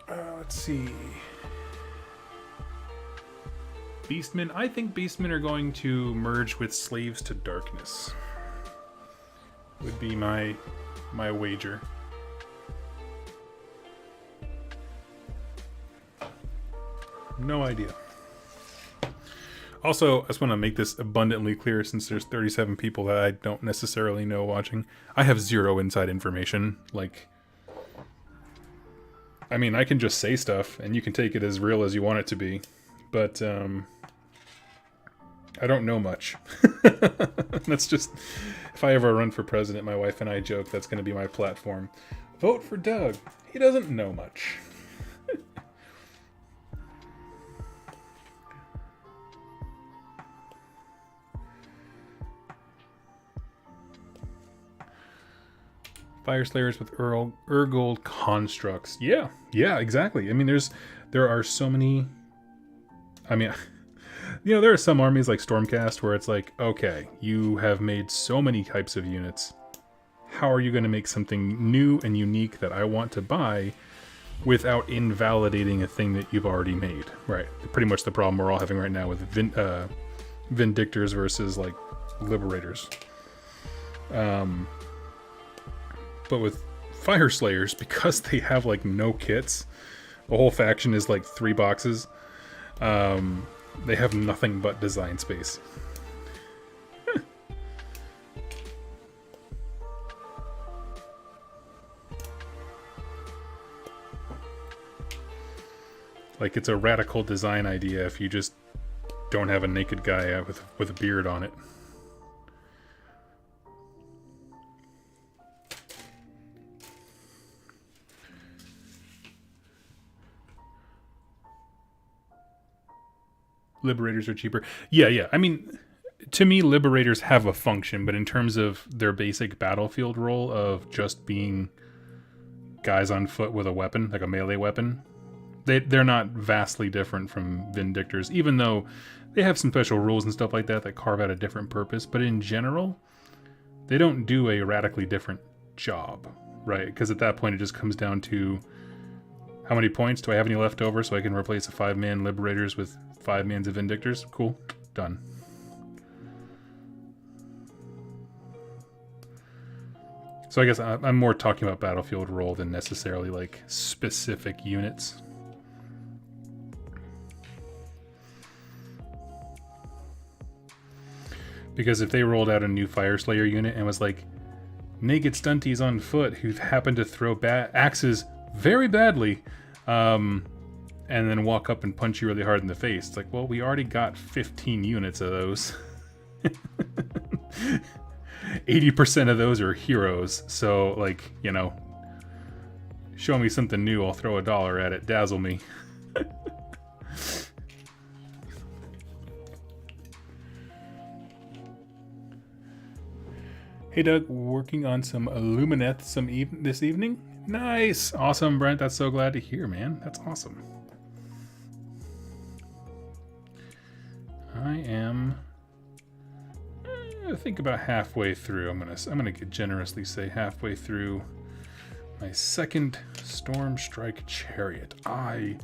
Let's see. Beastmen. I think Beastmen are going to merge with Slaves to Darkness. Would be my wager. No idea. Also, I just want to make this abundantly clear, since there's 37 people that I don't necessarily know watching. I have zero inside information. Like, I mean, I can just say stuff, and you can take it as real as you want it to be. But, I don't know much. That's just, if I ever run for president, my wife and I joke that's going to be my platform. Vote for Doug. He doesn't know much. Fire Slayers with Urgold constructs. Yeah, exactly. I mean, there are so many. I mean, you know, there are some armies like Stormcast where it's like, okay, you have made so many types of units. How are you going to make something new and unique that I want to buy without invalidating a thing that you've already made? Right. Pretty much the problem we're all having right now with Vindictors versus like Liberators. But with Fire Slayers, because they have like no kits, the whole faction is like 3 boxes. They have nothing but design space. Like, it's a radical design idea if you just don't have a naked guy with a beard on it. Liberators are cheaper. Yeah. I mean, to me, Liberators have a function, but in terms of their basic battlefield role of just being guys on foot with a weapon, like a melee weapon, they're not vastly different from Vindictors, even though they have some special rules and stuff like that carve out a different purpose. But in general, they don't do a radically different job, right? Because at that point, it just comes down to how many points do I have any left over so I can replace a 5-man Liberators with 5 mans of Vindictors? Cool. Done. So I guess I'm more talking about battlefield role than necessarily like specific units. Because if they rolled out a new Fire Slayer unit and was like, naked stunties on foot who happen to throw axes very badly, and then walk up and punch you really hard in the face. It's like, well, we already got 15 units of those. 80% of those are heroes. So, like, you know, show me something new, I'll throw $1 at it. Dazzle me. Hey Doug, working on some Lumineth this evening? Nice! Awesome, Brent. That's so glad to hear, man. That's awesome. I am, I think about halfway through. I'm gonna generously say halfway through my second Stormdrake Chariot. I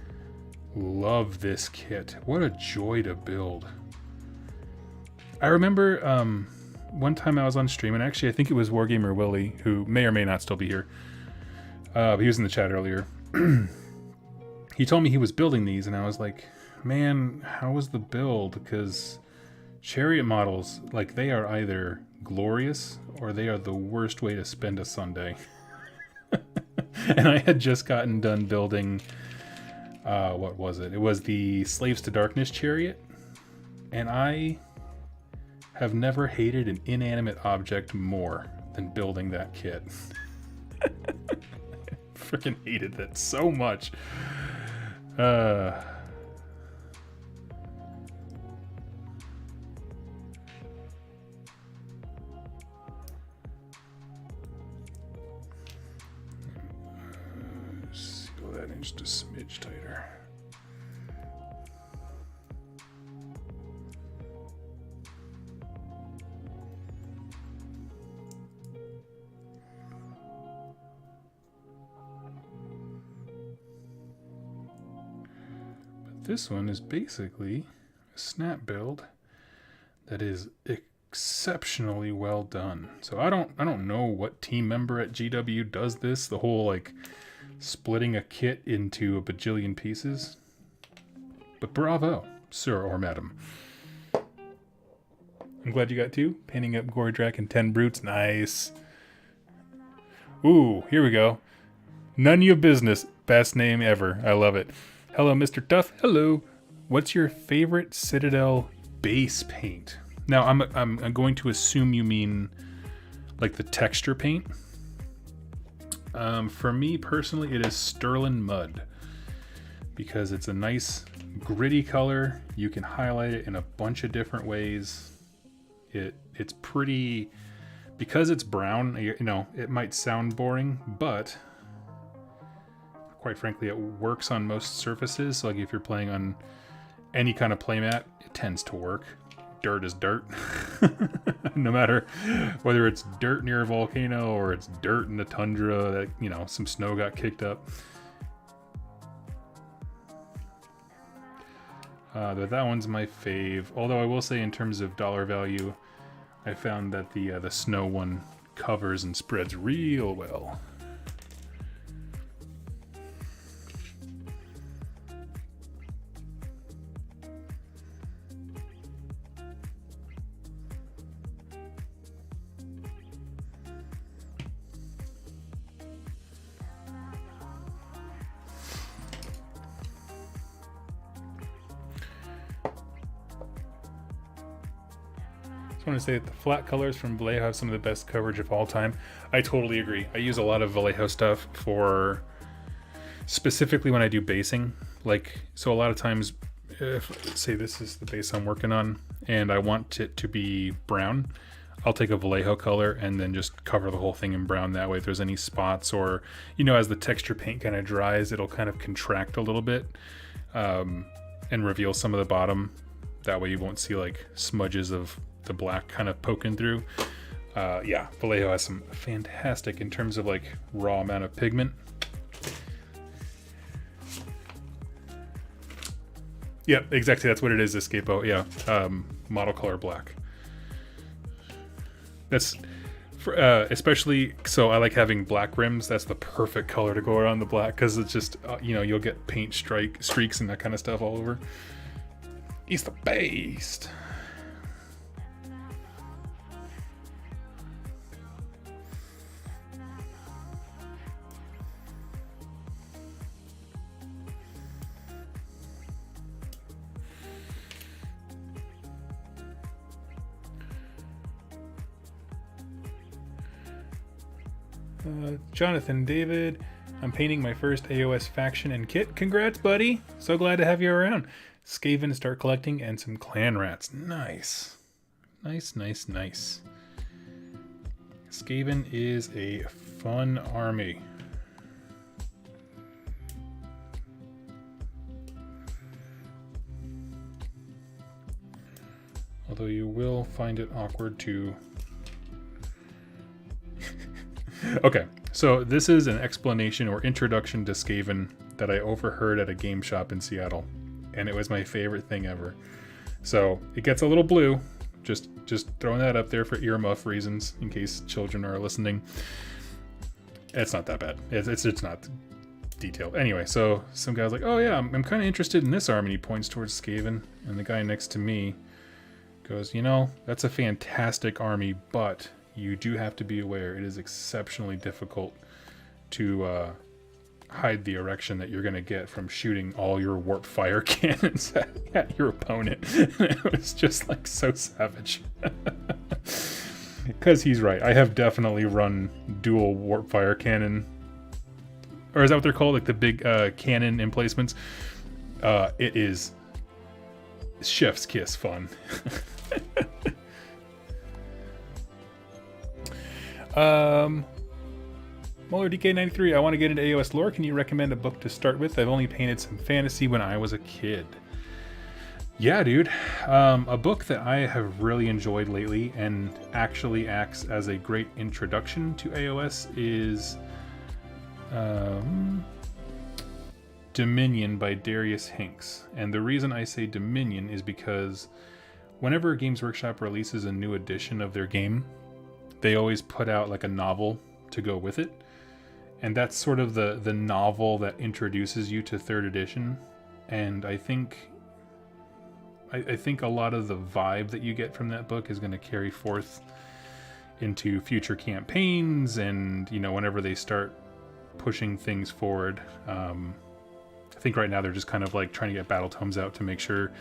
love this kit. What a joy to build. I remember one time I was on stream, and actually I think it was Wargamer Willie, who may or may not still be here. He was in the chat earlier. He told me he was building these, and I was like, man, how was the build? Because chariot models, like, they are either glorious or they are the worst way to spend a Sunday. And I had just gotten done building, what was it? It was the Slaves to Darkness chariot. And I have never hated an inanimate object more than building that kit. I freaking hated that so much. Seal that in just a smidge tighter. This one is basically a snap build that is exceptionally well done. So I don't know what team member at GW does this, the whole like splitting a kit into a bajillion pieces. But bravo, sir or madam. I'm glad you got two. Painting up Gordrak and 10 brutes. Nice. Ooh, here we go. None of your business. Best name ever. I love it. Hello, Mr. Duff. Hello. What's your favorite Citadel base paint? Now, I'm going to assume you mean like the texture paint. For me personally, it is Sterling Mud because it's a nice gritty color. You can highlight it in a bunch of different ways. It's pretty, because it's brown. You know, it might sound boring, but quite frankly, it works on most surfaces. So like if you're playing on any kind of playmat, it tends to work. Dirt is dirt. No matter whether it's dirt near a volcano or it's dirt in the tundra that, you know, some snow got kicked up. But that one's my fave. Although I will say in terms of dollar value, I found that the snow one covers and spreads real well. I want to say that the flat colors from Vallejo have some of the best coverage of all time. I totally agree. I use a lot of Vallejo stuff for specifically when I do basing. Like, so a lot of times, if let's say this is the base I'm working on and I want it to be brown, I'll take a Vallejo color and then just cover the whole thing in brown. That way, if there's any spots or, you know, as the texture paint kind of dries, it'll kind of contract a little bit and reveal some of the bottom. That way you won't see like smudges of the black kind of poking through. Yeah, Vallejo has some fantastic in terms of like raw amount of pigment. Yeah, exactly. That's what it is, Escapo. Yeah, model color black. That's for, especially, so I like having black rims. That's the perfect color to go around the black because it's just, you know, you'll get paint streaks and that kind of stuff all over. He's the beast. Jonathan David, I'm painting my first AOS faction and kit. Congrats, buddy. So glad to have you around. Skaven start collecting and some clan rats. Nice. Nice, nice, nice. Skaven is a fun army. Although you will find it awkward to... Okay, so this is an explanation or introduction to Skaven that I overheard at a game shop in Seattle, and it was my favorite thing ever. So it gets a little blue, just throwing that up there for earmuff reasons in case children are listening. It's not that bad. It's not detailed. Anyway, so some guy's like, oh yeah, I'm kind of interested in this army. He points towards Skaven, and the guy next to me goes, you know, that's a fantastic army, but you do have to be aware it is exceptionally difficult to hide the erection that you're going to get from shooting all your warp fire cannons at your opponent. It was just like so savage. Because he's right. I have definitely run dual warp fire cannon, or is that what they're called? Like the big cannon emplacements. It is chef's kiss fun. Muller DK93, I want to get into AOS lore. Can you recommend a book to start with? I've only painted some fantasy when I was a kid. Yeah, dude. A book that I have really enjoyed lately and actually acts as a great introduction to AOS is Dominion by Darius Hinks. And the reason I say Dominion is because whenever Games Workshop releases a new edition of their game, they always put out like a novel to go with it. And that's sort of the novel that introduces you to 3rd edition. And I think a lot of the vibe that you get from that book is going to carry forth into future campaigns and, you know, whenever they start pushing things forward. I think right now they're just kind of like trying to get battle tomes out to make sure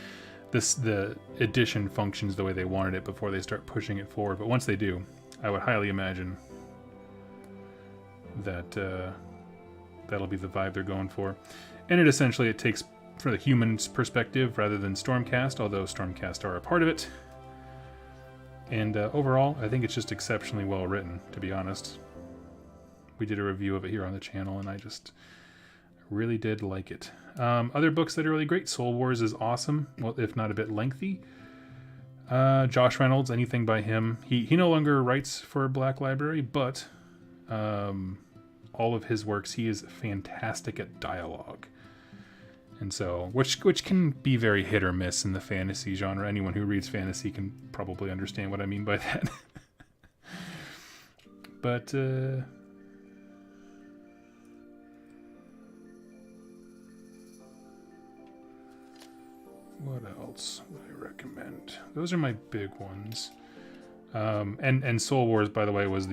the edition functions the way they wanted it before they start pushing it forward. But once they do, I would highly imagine that that'll be the vibe they're going for. And it takes for the human's perspective rather than Stormcast, although Stormcast are a part of it. And overall, I think it's just exceptionally well written, to be honest. We did a review of it here on the channel, and I just really did like it. Other books that are really great, Soul Wars is awesome, well, if not a bit lengthy. Josh Reynolds, anything by him. He no longer writes for Black Library, but all of his works, he is fantastic at dialogue. And so, which can be very hit or miss in the fantasy genre. Anyone who reads fantasy can probably understand what I mean by that. But, what else would I recommend? Those are my big ones. And Soul Wars, by the way, was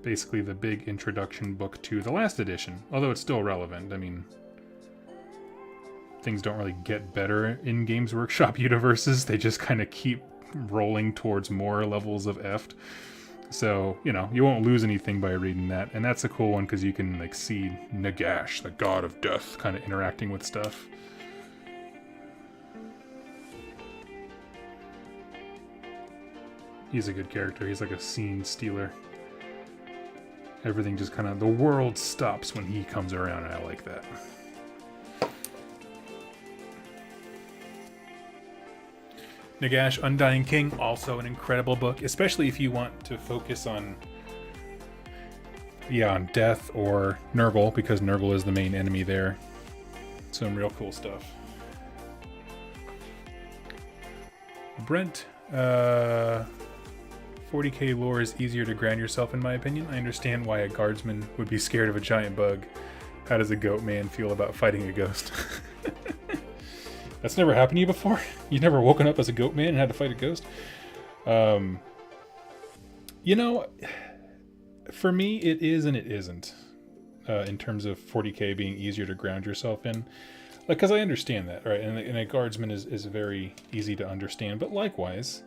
basically the big introduction book to the last edition, although it's still relevant. I mean, things don't really get better in Games Workshop universes. They just kind of keep rolling towards more levels of effed. So, you know, you won't lose anything by reading that. And that's a cool one because you can like see Nagash, the god of death, kind of interacting with stuff. He's a good character. He's like a scene stealer. Everything just kind of, the world stops when he comes around, and I like that. Nagash, Undying King, also an incredible book, especially if you want to focus on death or Nurgle, because Nurgle is the main enemy there. Some real cool stuff. Brent, 40k lore is easier to ground yourself, in my opinion. I understand why a guardsman would be scared of a giant bug. How does a goat man feel about fighting a ghost? That's never happened to you before? You've never woken up as a goat man and had to fight a ghost? You know, for me, it is and it isn't. In terms of 40k being easier to ground yourself in. Like, because I understand that, right? And a guardsman is very easy to understand. But likewise,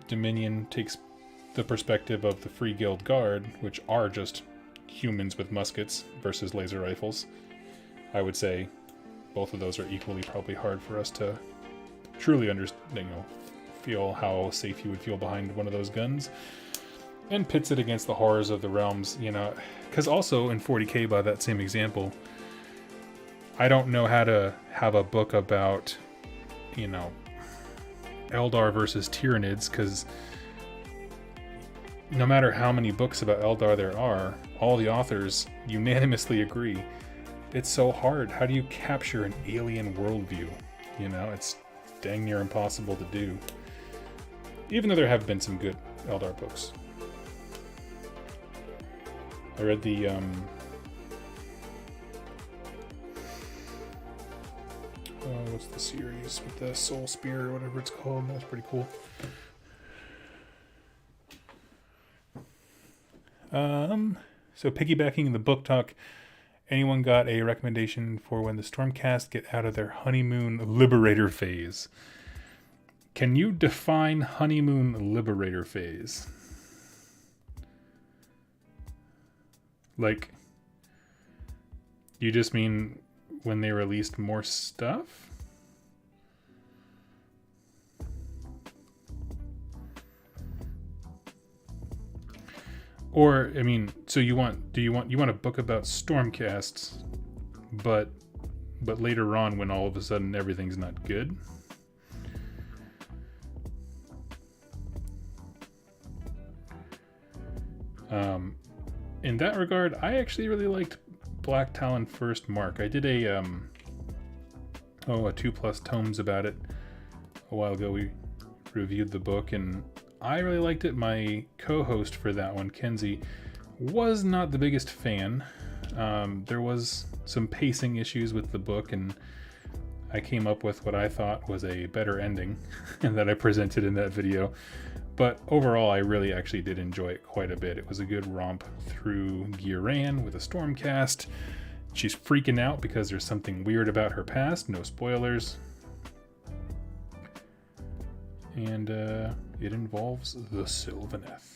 Dominion takes the perspective of the Free Guild Guard, which are just humans with muskets versus laser rifles. I would say both of those are equally probably hard for us to truly understand, feel how safe you would feel behind one of those guns, and pits it against the horrors of the realms, you know. Because also in 40k, by that same example, I don't know how to have a book about, you know, Eldar versus Tyranids, because no matter how many books about Eldar there are, all the authors unanimously agree it's so hard. How do you capture an alien worldview? You know, it's dang near impossible to do. Even though there have been some good Eldar books. I read the what's the series with the Soul Spear or whatever it's called? That's pretty cool. So piggybacking the book talk, anyone got a recommendation for when the Stormcast get out of their honeymoon liberator phase? Can you define honeymoon liberator phase? Like, you just mean when they released more stuff? Or, I mean, so you want a book about Stormcasts, but later on when all of a sudden everything's not good? In that regard, I actually really liked Black Talon First Mark. I did a 2+ tomes about it a while ago. We reviewed the book and I really liked it. My co-host for that one, Kenzie, was not the biggest fan. There was some pacing issues with the book, and I came up with what I thought was a better ending and that I presented in that video. But overall, I really actually did enjoy it quite a bit. It was a good romp through Ghiran with a Stormcast. She's freaking out because there's something weird about her past. No spoilers. And it involves the Sylvaneth.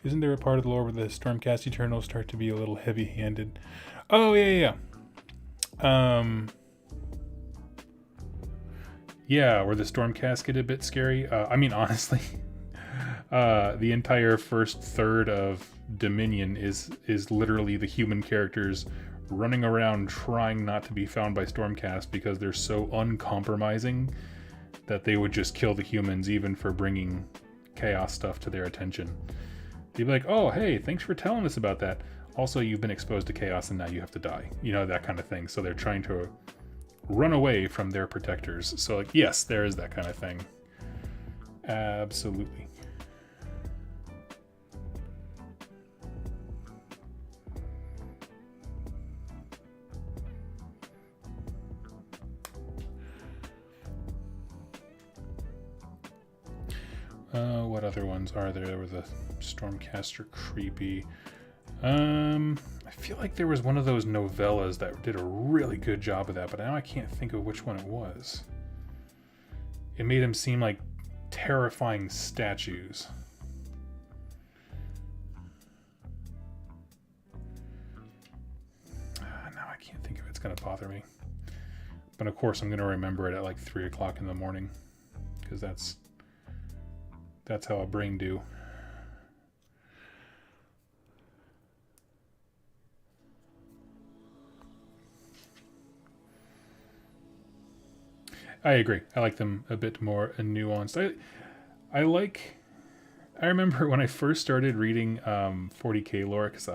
Isn't there a part of the lore where the Stormcast Eternal start to be a little heavy-handed? Oh, yeah. Yeah, where the Stormcast get a bit scary. I mean, honestly, the entire first third of Dominion is literally the human characters running around trying not to be found by Stormcast because they're so uncompromising that they would just kill the humans even for bringing chaos stuff to their attention. They'd be like, oh, hey, thanks for telling us about that. Also, you've been exposed to chaos and now you have to die. You know, that kind of thing. So they're trying to run away from their protectors. So, like, yes, there is that kind of thing. Absolutely. What other ones are there? There was a Stormcaster creepy. I feel like there was one of those novellas that did a really good job of that, but now I can't think of which one it was. It made them seem like terrifying statues. Now I can't think of it. It's going to bother me. But of course I'm going to remember it at like 3 o'clock in the morning, because that's how a brain do. I agree. I like them a bit more nuanced. I remember when I first started reading 40k lore, because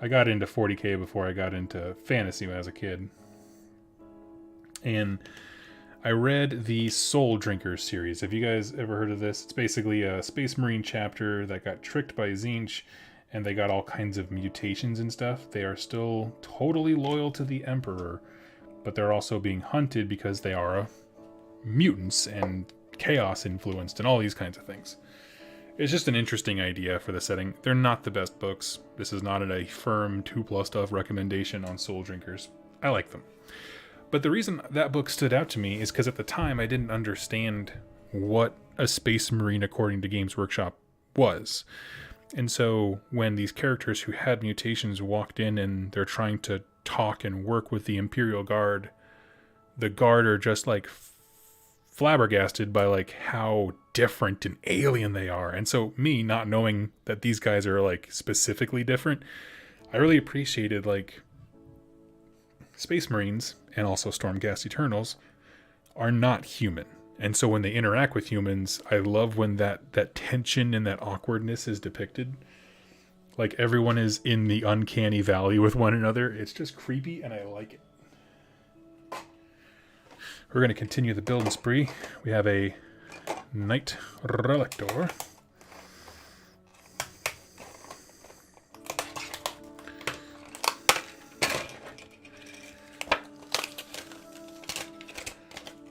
I got into 40k before I got into fantasy when I was a kid. And I read the Soul Drinkers series. Have you guys ever heard of this? It's basically a Space Marine chapter that got tricked by Tzeentch, and they got all kinds of mutations and stuff. They are still totally loyal to the Emperor, but they're also being hunted because they are mutants and chaos influenced and all these kinds of things. It's just an interesting idea for the setting. They're not the best books. This is not a firm 2+ stuff recommendation on Soul Drinkers. I like them. But the reason that book stood out to me is because at the time I didn't understand what a Space Marine according to Games Workshop was. And so when these characters who had mutations walked in and they're trying to talk and work with the Imperial Guard, the Guard are just like flabbergasted by like how different and alien they are. And so me not knowing that these guys are like specifically different, I really appreciated like Space Marines and also Stormcast Eternals are not human. And so when they interact with humans, I love when that tension and that awkwardness is depicted. Like everyone is in the uncanny valley with one another. It's just creepy and I like it. We're going to continue the building spree. We have a Knight Relictor.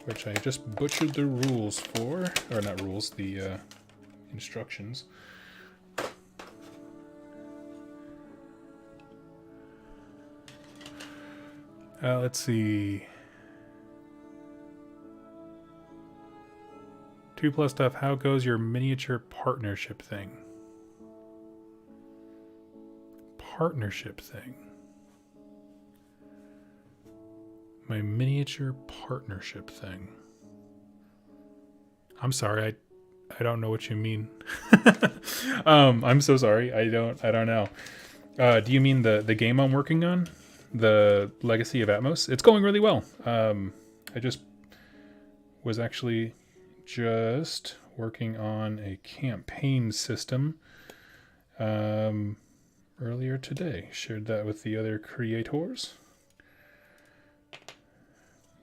Which I just butchered the rules for. Or not rules, the instructions. Let's see. 2+ stuff. How goes your miniature partnership thing? Partnership thing. My miniature partnership thing. I'm sorry, I don't know what you mean. I'm so sorry. I don't know. Do you mean the game I'm working on? The Legacy of Atmos? It's going really well. I just was actually just working on a campaign system earlier today. Shared that with the other creators.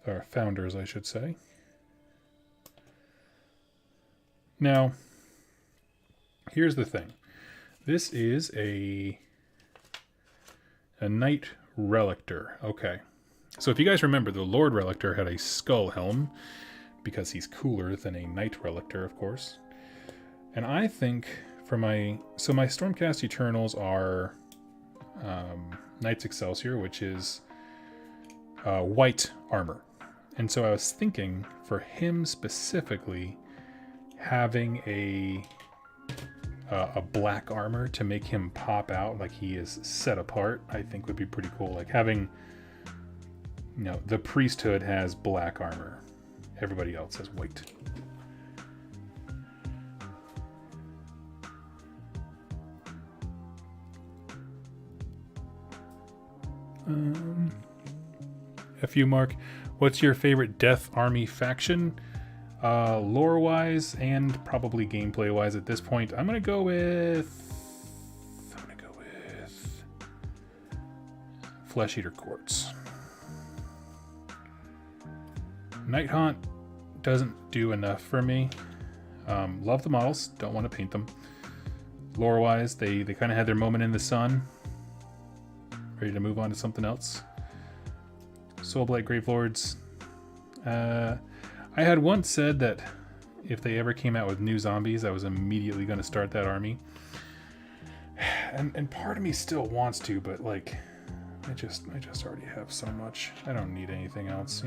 Or founders, I should say. Now, here's the thing. This is a Knight Relictor. Okay. So if you guys remember, the Lord Relictor had a skull helm, because he's cooler than a Knight Relictor, of course. And I think for my Stormcast Eternals are Knights Excelsior, which is white armor. And so I was thinking for him specifically, having a black armor to make him pop out like he is set apart, I think would be pretty cool. Like having, the priesthood has black armor. Everybody else has white. A few Mark. What's your favorite Death Army faction? Lore-wise and probably gameplay-wise at this point, I'm gonna go with Flesh Eater Courts. Night Haunt doesn't do enough for me. Love the models, don't want to paint them. Lore-wise, they kind of had their moment in the sun. Ready to move on to something else. Soulblight Gravelords. I had once said that if they ever came out with new zombies, I was immediately going to start that army. And part of me still wants to, but like, I just already have so much. I don't need anything else,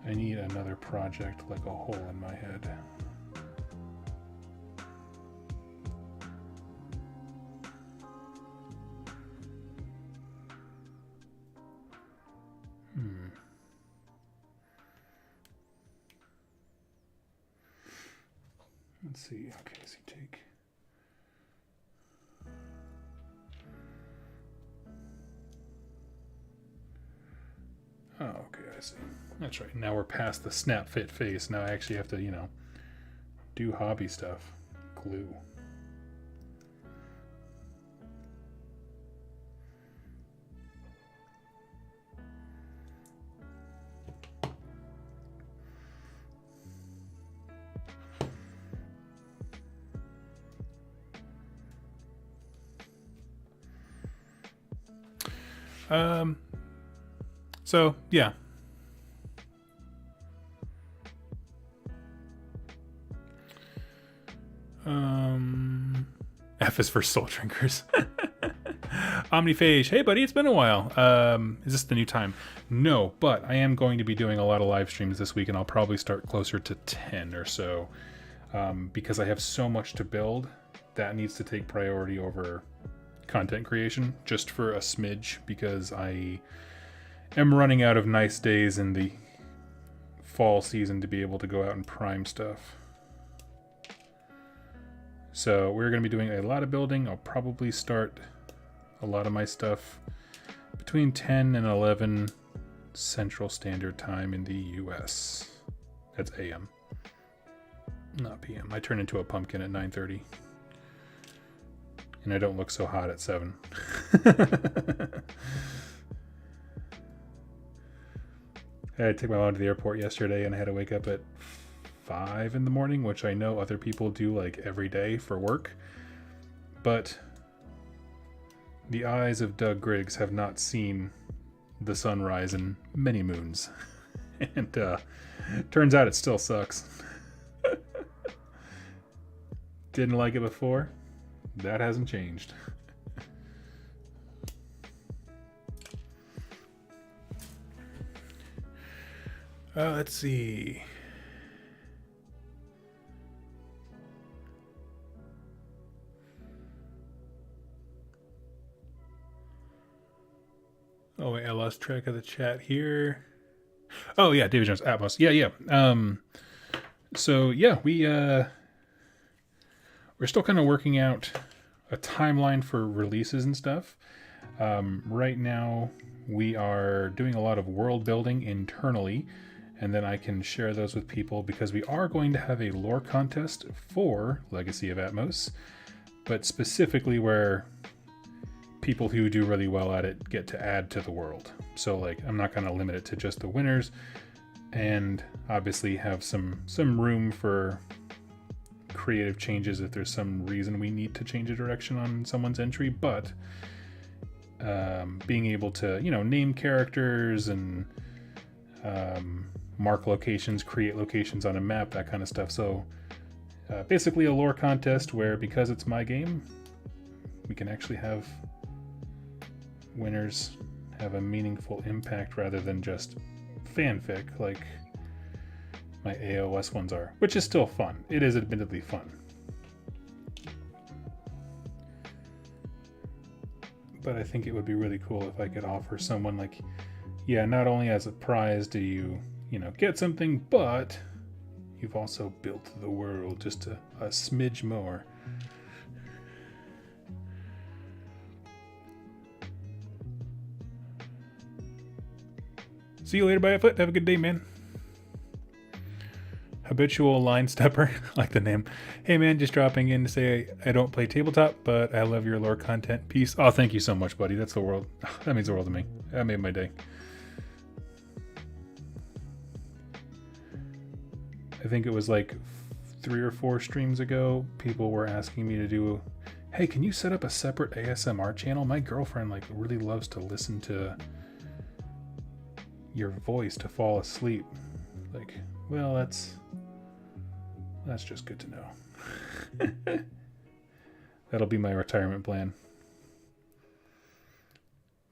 I need another project like a hole in my head. Let's see. Okay, so you take. Oh, okay, I see. That's right. Now we're past the snap fit phase. Now I actually have to, do hobby stuff. Glue. So yeah. breakfast for soul drinkers. Omniphage, hey buddy, it's been a while. Is this the new time? No, but I am going to be doing a lot of live streams this week, and I'll probably start closer to 10 or so, because I have so much to build that needs to take priority over content creation, just for a smidge, because I am running out of nice days in the fall season to be able to go out and prime stuff. So we're going to be doing a lot of building. I'll probably start a lot of my stuff between 10 and 11 Central Standard Time in the US. That's AM, not PM. I turn into a pumpkin at 9:30. And I don't look so hot at 7. I had to take my mom to the airport yesterday, and I had to wake up at 5 in the morning, which I know other people do like every day for work. But the eyes of Doug Griggs have not seen the sunrise in many moons. And turns out it still sucks. Didn't like it before. That hasn't changed. Let's see. Oh wait, I lost track of the chat here. Oh yeah, David Jones, Atmos. Yeah. So yeah, we're still kind of working out a timeline for releases and stuff. Right now, we are doing a lot of world building internally, and then I can share those with people because we are going to have a lore contest for Legacy of Atmos, but specifically where people who do really well at it get to add to the world. So like, I'm not going to limit it to just the winners, and obviously have some room for creative changes if there's some reason we need to change a direction on someone's entry, but being able to, name characters and mark locations, create locations on a map, that kind of stuff. So basically a lore contest where, because it's my game, we can actually have winners have a meaningful impact rather than just fanfic like my AOS ones are, which is still fun. It is admittedly fun. But I think it would be really cool if I could offer someone like, yeah, not only as a prize do you, get something, but you've also built the world just a smidge more. See you later, Barefoot. Have a good day, man. Habitual line stepper, like the name. Hey man, just dropping in to say I don't play tabletop, but I love your lore content. Peace. Oh, thank you so much, buddy. That's the world. That means the world to me. That made my day. I think it was like 3 or 4 streams ago, people were asking me to do, hey, can you set up a separate ASMR channel? My girlfriend really loves to listen to your voice to fall asleep. Well, that's just good to know. That'll be my retirement plan.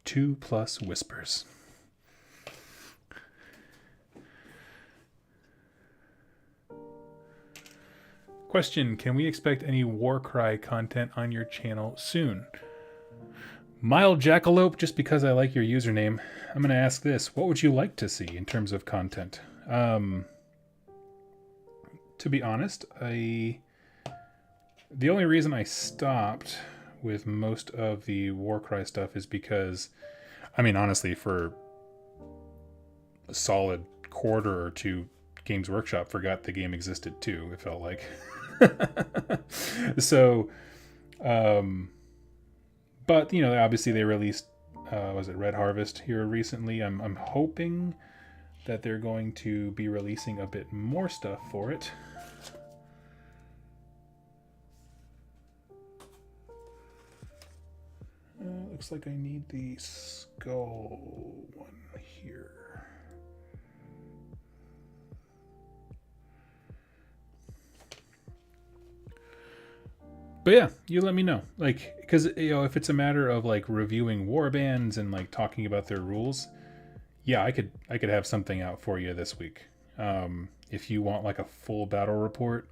2+ whispers. Question, can we expect any Warcry content on your channel soon? Mild Jackalope, just because I like your username, I'm going to ask this. What would you like to see in terms of content? To be honest, the only reason I stopped with most of the Warcry stuff is because, honestly, for a solid quarter or two, Games Workshop forgot the game existed too, it felt like. So, but, obviously they released, was it Red Harvest here recently? I'm hoping that they're going to be releasing a bit more stuff for it. Looks like I need the skull one here. But yeah, you let me know. Like, because, you know, if it's a matter of like reviewing warbands and like talking about their rules, yeah, I could have something out for you this week. If you want like a full battle report,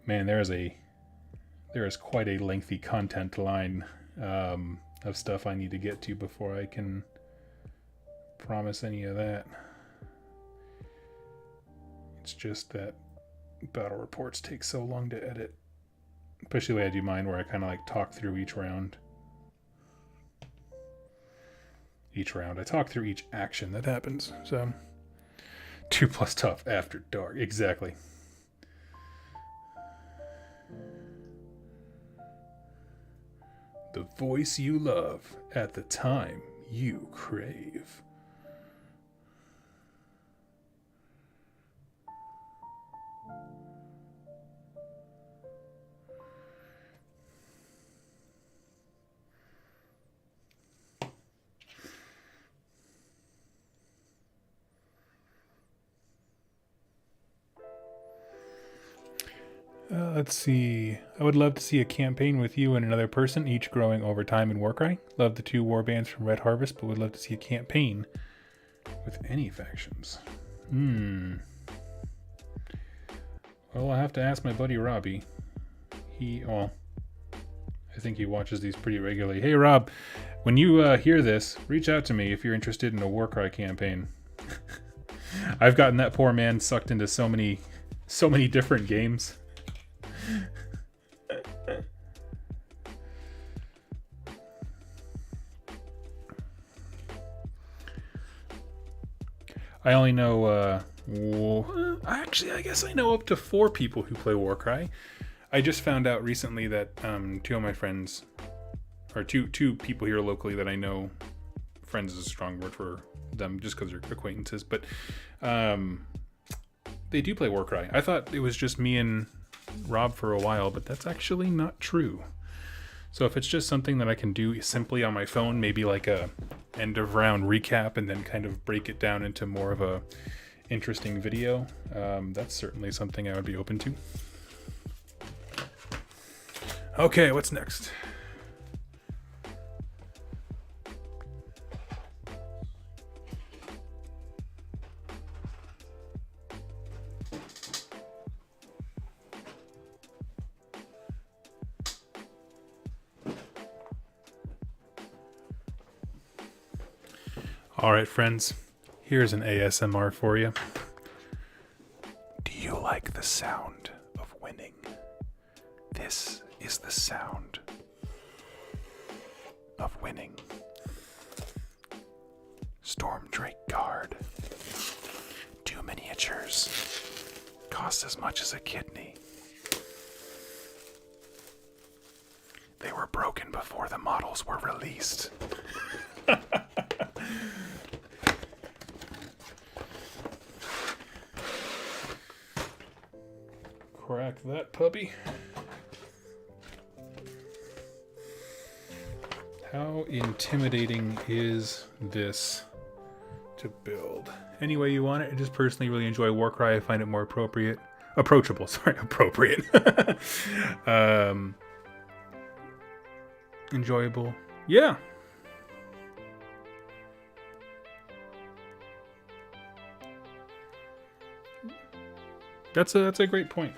man, there is quite a lengthy content line of stuff I need to get to before I can promise any of that. It's just that battle reports take so long to edit. Especially the way I do mine, where I kind of like talk through each round. I talk through each action that happens. So 2+ tough after dark. Exactly. The voice you love at the time you crave. Let's see. I would love to see a campaign with you and another person, each growing over time in Warcry. Love the 2 warbands from Red Harvest, but would love to see a campaign with any factions. Well, I'll have to ask my buddy Robbie. I think he watches these pretty regularly. Hey, Rob, when you hear this, reach out to me if you're interested in a Warcry campaign. I've gotten that poor man sucked into so many different games. I only know, actually, I guess I know up to 4 people who play Warcry. I just found out recently that 2 of my friends, or two people here locally that I know, friends is a strong word for them just because they're acquaintances, but they do play Warcry. I thought it was just me and Rob for a while, but that's actually not true. So if it's just something that I can do simply on my phone, maybe like a end of round recap and then kind of break it down into more of a interesting video, that's certainly something I would be open to. Okay, what's next? All right, friends, here's an ASMR for you. Do you like the sound of winning? This is the sound of winning. Stormdrake Guard. 2 miniatures. Costs as much as a kidney. They were broken before the models were released. Crack that puppy. How intimidating is this to build? Any way you want it. I just personally really enjoy Warcry. I find it more appropriate. Approachable, sorry, appropriate. Enjoyable. Yeah. That's a great point.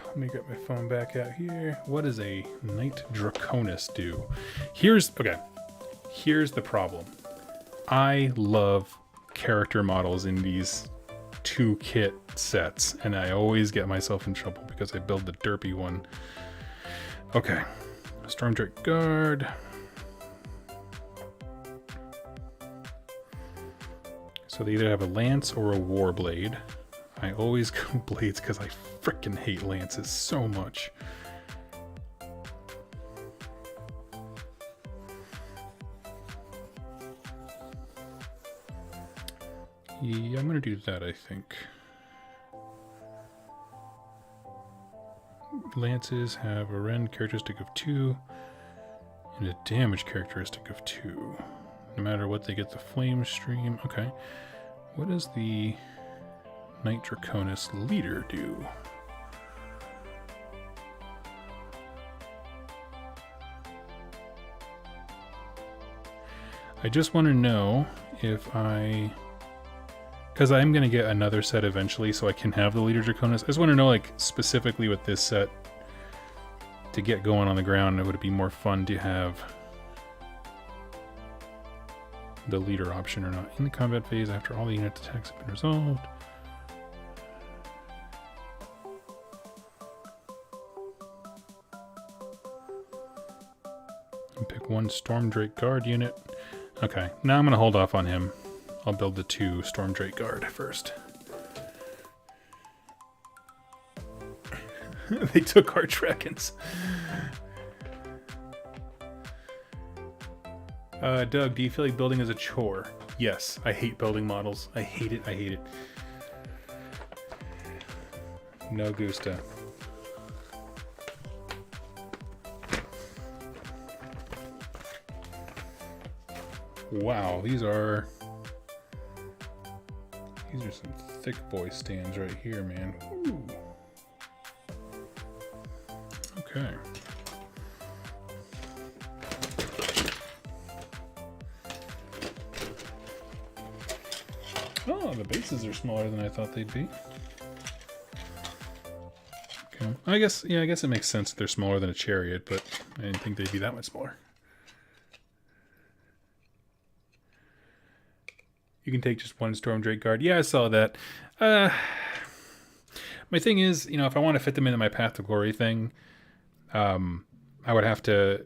Let me get my phone back out here. What does a Knight Draconis do? Here's the problem. I love character models in these 2 kit sets, and I always get myself in trouble because I build the derpy one. Okay, Stormdrake Guard. So they either have a lance or a warblade. I always go blades because I freaking hate lances so much. Yeah, I'm gonna do that, I think. Lances have a rend characteristic of 2 and a damage characteristic of 2. No matter what, they get the flame stream. Okay. What is the Knight Draconis Leader do? I just want to know if because I'm going to get another set eventually so I can have the Leader Draconis. I just want to know, like, specifically with this set, to get going on the ground, would it be more fun to have the leader option or not? In the combat phase, after all the unit attacks have been resolved. And pick one Stormdrake Guard unit. Okay, now I'm going to hold off on him. I'll build the 2 Stormdrake Guard first. They took our dragons. Doug, do you feel like building is a chore? Yes, I hate building models. I hate it. I hate it. No gusta. Wow, these are some thick boy stands right here, man. Ooh. Okay. Oh, the bases are smaller than I thought they'd be. Okay. I guess it makes sense that they're smaller than a chariot, but I didn't think they'd be that much smaller. You can take just one Stormdrake Guard. Yeah, I saw that. My thing is, if I want to fit them into my Path to Glory thing, I would have to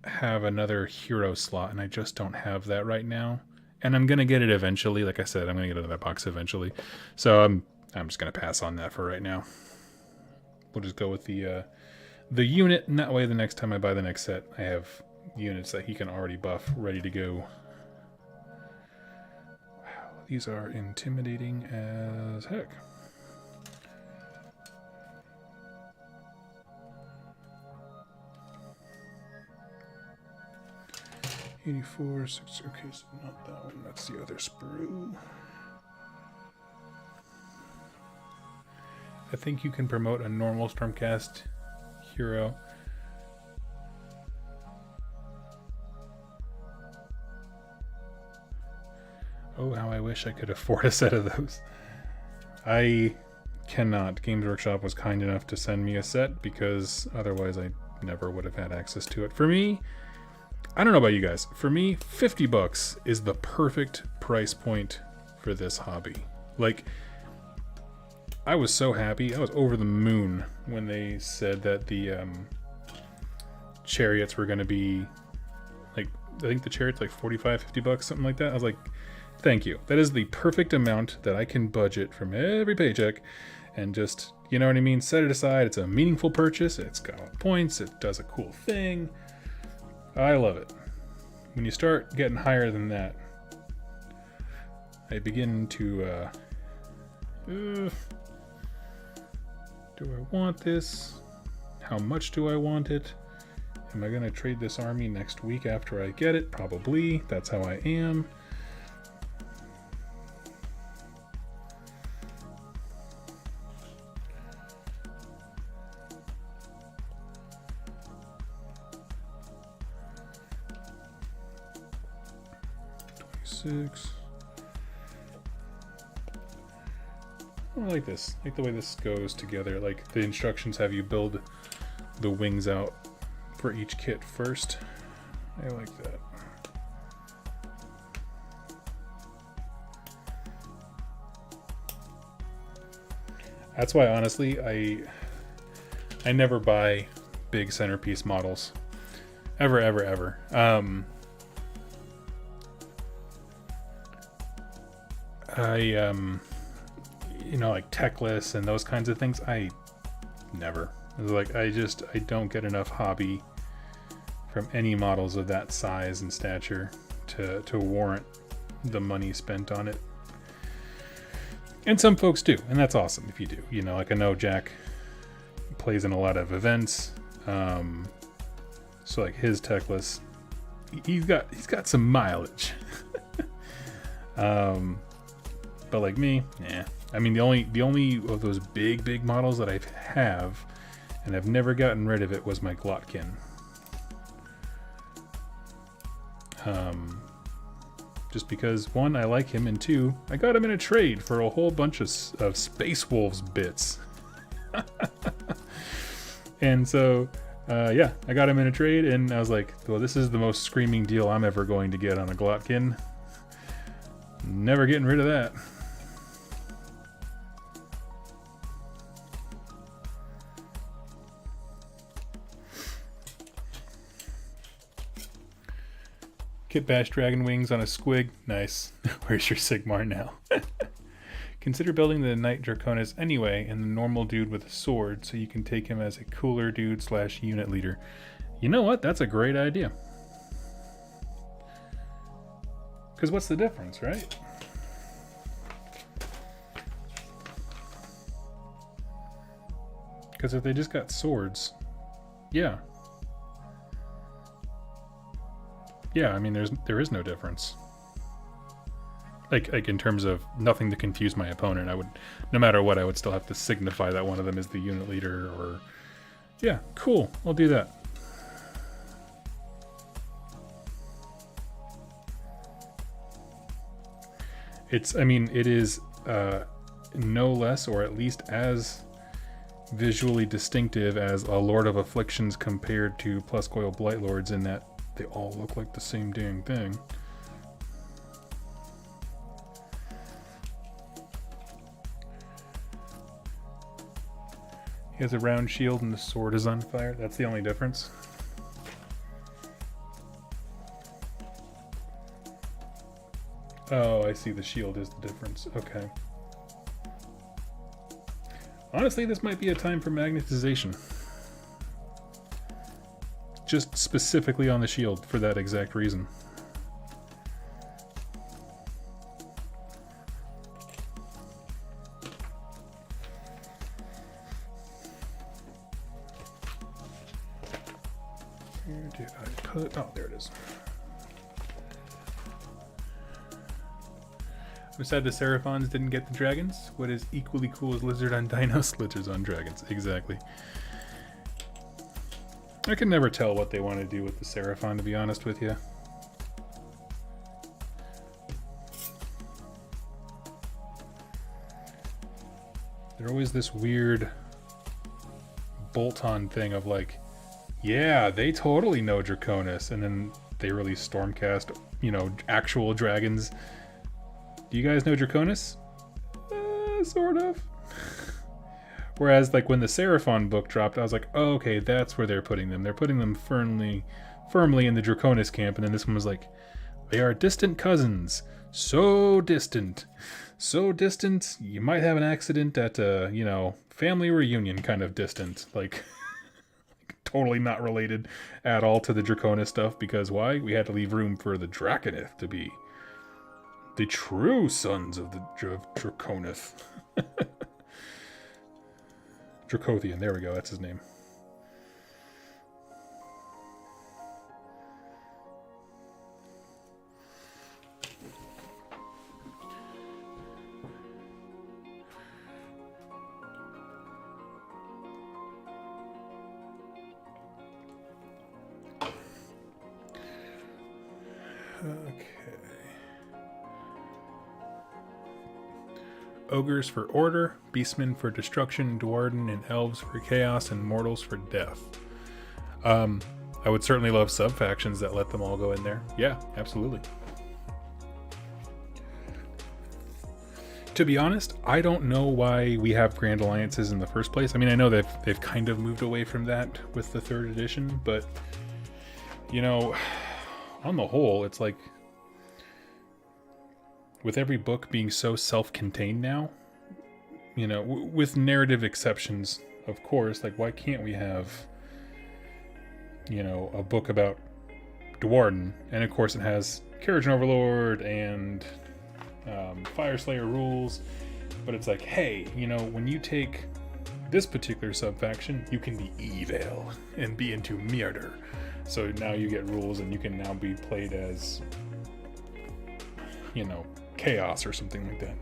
have another hero slot, and I just don't have that right now. And I'm going to get it eventually. Like I said, I'm going to get another box eventually. So I'm just going to pass on that for right now. We'll just go with the unit, and that way the next time I buy the next set, I have units that he can already buff, ready to go. These are intimidating as heck. $84, $6, okay, so not that one, that's the other sprue. I think you can promote a normal Stormcast hero. Oh, how I wish I could afford a set of those. I cannot. Games Workshop was kind enough to send me a set because otherwise I never would have had access to it. For me, I don't know about you guys. For me, $50 is the perfect price point for this hobby. Like, I was so happy. I was over the moon when they said that the chariots were going to be, like, I think the chariot's like $45, $50, something like that. I was like, thank you. That is the perfect amount that I can budget from every paycheck and just, you know what I mean, set it aside. It's a meaningful purchase. It's got points. It does a cool thing. I love it. When you start getting higher than that, I begin to, do I want this? How much do I want it? Am I going to trade this army next week after I get it? Probably. That's how I am. I like this. I like the way this goes together. Like, the instructions have you build the wings out for each kit first. I like that. That's why, honestly, I never buy big centerpiece models. Ever, ever, ever. You know, like Techless and those kinds of things, I never. Like, I don't get enough hobby from any models of that size and stature to warrant the money spent on it. And some folks do, and that's awesome if you do. You know, like, I know Jack plays in a lot of events, so like his Techless, he's got some mileage. But like me, yeah. I mean, the only of those big models that I have, and I've never gotten rid of it, was my Glotkin. Just because, one, I like him, and two, I got him in a trade for a whole bunch of Space Wolves bits. And so, yeah, I got him in a trade, and I was like, well, this is the most screaming deal I'm ever going to get on a Glotkin. Never getting rid of that. Kit Bash Dragon Wings on a Squig. Nice. Where's your Sigmar now? Consider building the Knight Draconis anyway, and the normal dude with a sword, so you can take him as a cooler dude / unit leader. You know what? That's a great idea. Because what's the difference, right? Because if they just got swords, yeah. Yeah, I mean, there is no difference. Like in terms of nothing to confuse my opponent, I would, no matter what, I would still have to signify that one of them is the unit leader, or, yeah, cool, I'll do that. I mean, it is no less, or at least as visually distinctive as a Lord of Afflictions compared to Pluscoil Blightlords, in that they all look like the same dang thing. He has a round shield and the sword is on fire. That's the only difference. Oh, I see. The shield is the difference. Okay. Honestly, this might be a time for magnetization. Just specifically on the shield for that exact reason. Where did I put? Oh, there it is. I'm sad the Seraphons didn't get the dragons. What is equally cool is Lizard on Dinos, Lizards on Dragons. Exactly. I can never tell what they want to do with the Seraphon, to be honest with you. They're always this weird bolt-on thing of like, yeah, they totally know Draconis, and then they release Stormcast, you know, actual dragons. Do you guys know Draconis? Sort of. Whereas, like, when the Seraphon book dropped, I was like, oh, okay, that's where they're putting them. They're putting them firmly in the Draconis camp, and then this one was like, they are distant cousins. So distant. So distant, you might have an accident at a, you know, family reunion kind of distant. Like, totally not related at all to the Draconis stuff, because why? We had to leave room for the Draconith to be the true sons of the Draconith. Dracothian, there we go, that's his name. Okay. Ogres for order, beastmen for destruction, dwarden and elves for chaos, and mortals for death. I would certainly love subfactions that let them all go in there. Yeah, absolutely. To be honest, I don't know why we have Grand Alliances in the first place. I mean, I know that they've kind of moved away from that with the 3rd edition, but, you know, on the whole, it's like, with every book being so self-contained now, you know, with narrative exceptions, of course, like, why can't we have, you know, a book about Dwarden, and of course it has Carriage Overlord and Fireslayer rules, but it's like, hey, you know, when you take this particular subfaction, you can be evil and be into murder. So now you get rules, and you can now be played as, you know, chaos or something like that.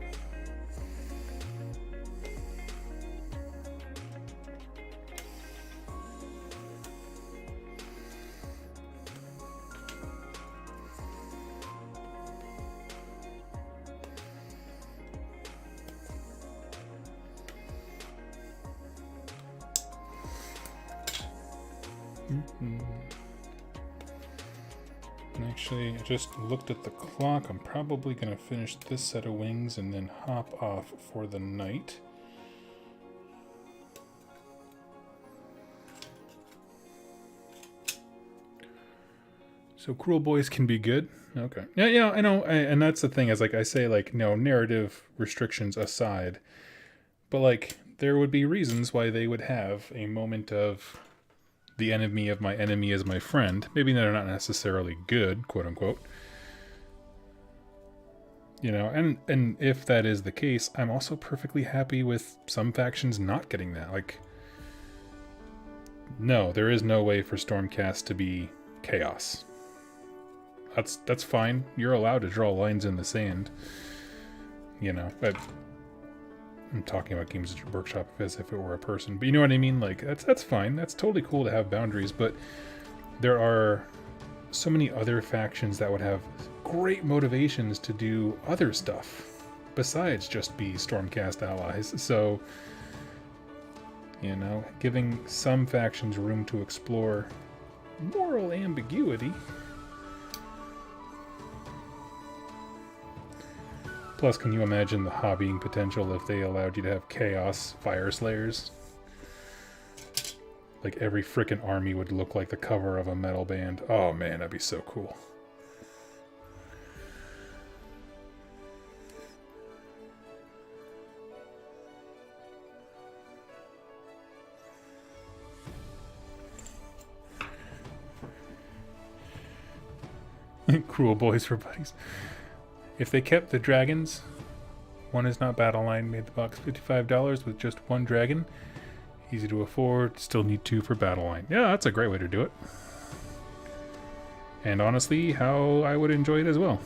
Actually, I just looked at the clock. I'm probably going to finish this set of wings and then hop off for the night. So cruel boys can be good. Okay. Yeah, yeah, I know. And that's the thing is, like, I say, like, no, narrative restrictions aside. But, like, there would be reasons why they would have a moment of the enemy of my enemy is my friend. Maybe they're not necessarily good, quote unquote. You know, and if that is the case, I'm also perfectly happy with some factions not getting that. Like, no, there is no way for Stormcast to be chaos. That's fine. You're allowed to draw lines in the sand. You know, but I'm talking about Games Workshop as if it were a person. But you know what I mean? Like, that's fine. That's totally cool to have boundaries, but there are so many other factions that would have great motivations to do other stuff besides just be Stormcast allies. So, you know, giving some factions room to explore moral ambiguity. Plus, can you imagine the hobbying potential if they allowed you to have Chaos Fire Slayers? Like, every frickin' army would look like the cover of a metal band. Oh man, that'd be so cool. Cruel boys for buddies. If they kept the dragons, one is not battle line, made the box $55 with just one dragon. Easy to afford, still need 2 for battle line. Yeah, that's a great way to do it. And honestly, how I would enjoy it as well.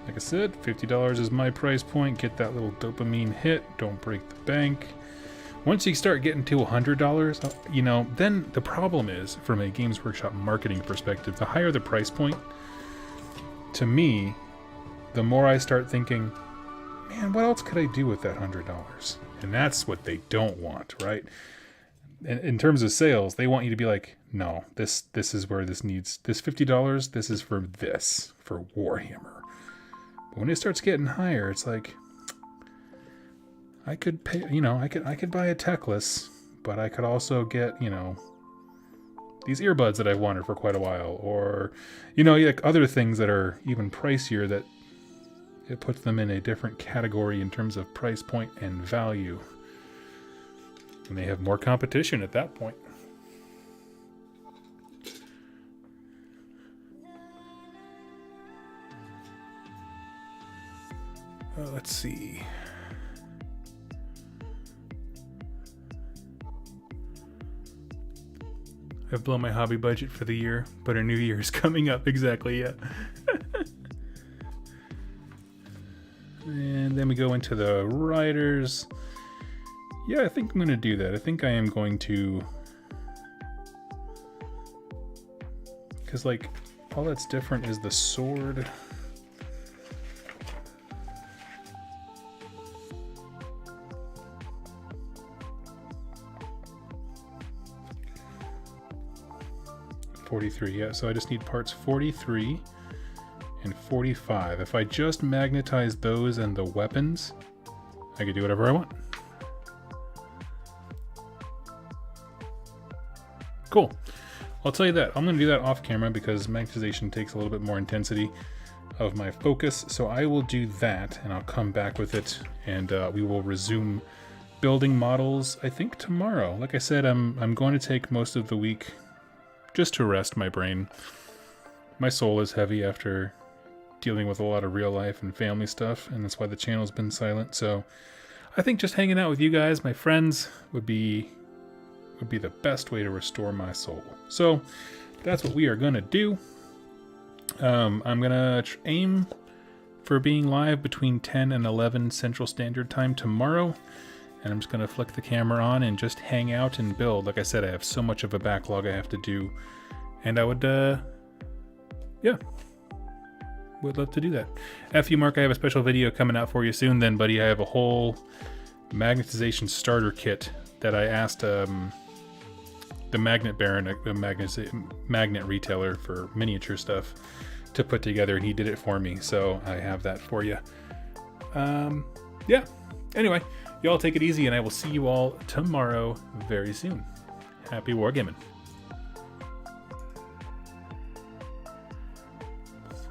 Like I said, $50 is my price point. Get that little dopamine hit, don't break the bank. Once you start getting to $100, you know, then the problem is, from a Games Workshop marketing perspective, the higher the price point, to me, the more I start thinking, man, what else could I do with that $100? And that's what they don't want, right? In terms of sales, they want you to be like, no, this is where this needs, this $50, this is for this, for Warhammer. But when it starts getting higher, it's like, I could pay, you know, I could buy a Techless, but I could also get, you know, these earbuds that I've wanted for quite a while, or, you know, like other things that are even pricier that it puts them in a different category in terms of price point and value. And they have more competition at that point. Let's see. I've blown my hobby budget for the year, but a new year is coming up. Exactly, yeah. And then we go into the riders. Yeah, I think I'm going to do that. I think I am going to... Because, like, all that's different is the sword. $43, yeah, so I just need parts 43 and 45. If I just magnetize those and the weapons, I could do whatever I want. Cool. I'll tell you that. I'm going to do that off camera because magnetization takes a little bit more intensity of my focus, so I will do that and I'll come back with it and we will resume building models, I think tomorrow. Like I said, I'm going to take most of the week just to rest my brain. My soul is heavy after dealing with a lot of real life and family stuff, and that's why the channel's been silent. So I think just hanging out with you guys, my friends, would be the best way to restore my soul. So that's what we are gonna do. I'm gonna aim for being live between 10 and 11 Central Standard Time tomorrow. And I'm just going to flick the camera on and just hang out and build. Like I said, I have so much of a backlog I have to do. And I would, yeah, would love to do that. F you, Mark, I have a special video coming out for you soon then, buddy. I have a whole magnetization starter kit that I asked the Magnet Baron, a magnet retailer for miniature stuff, to put together, and he did it for me. So I have that for you. Yeah. Anyway, y'all take it easy, and I will see you all tomorrow very soon. Happy wargaming.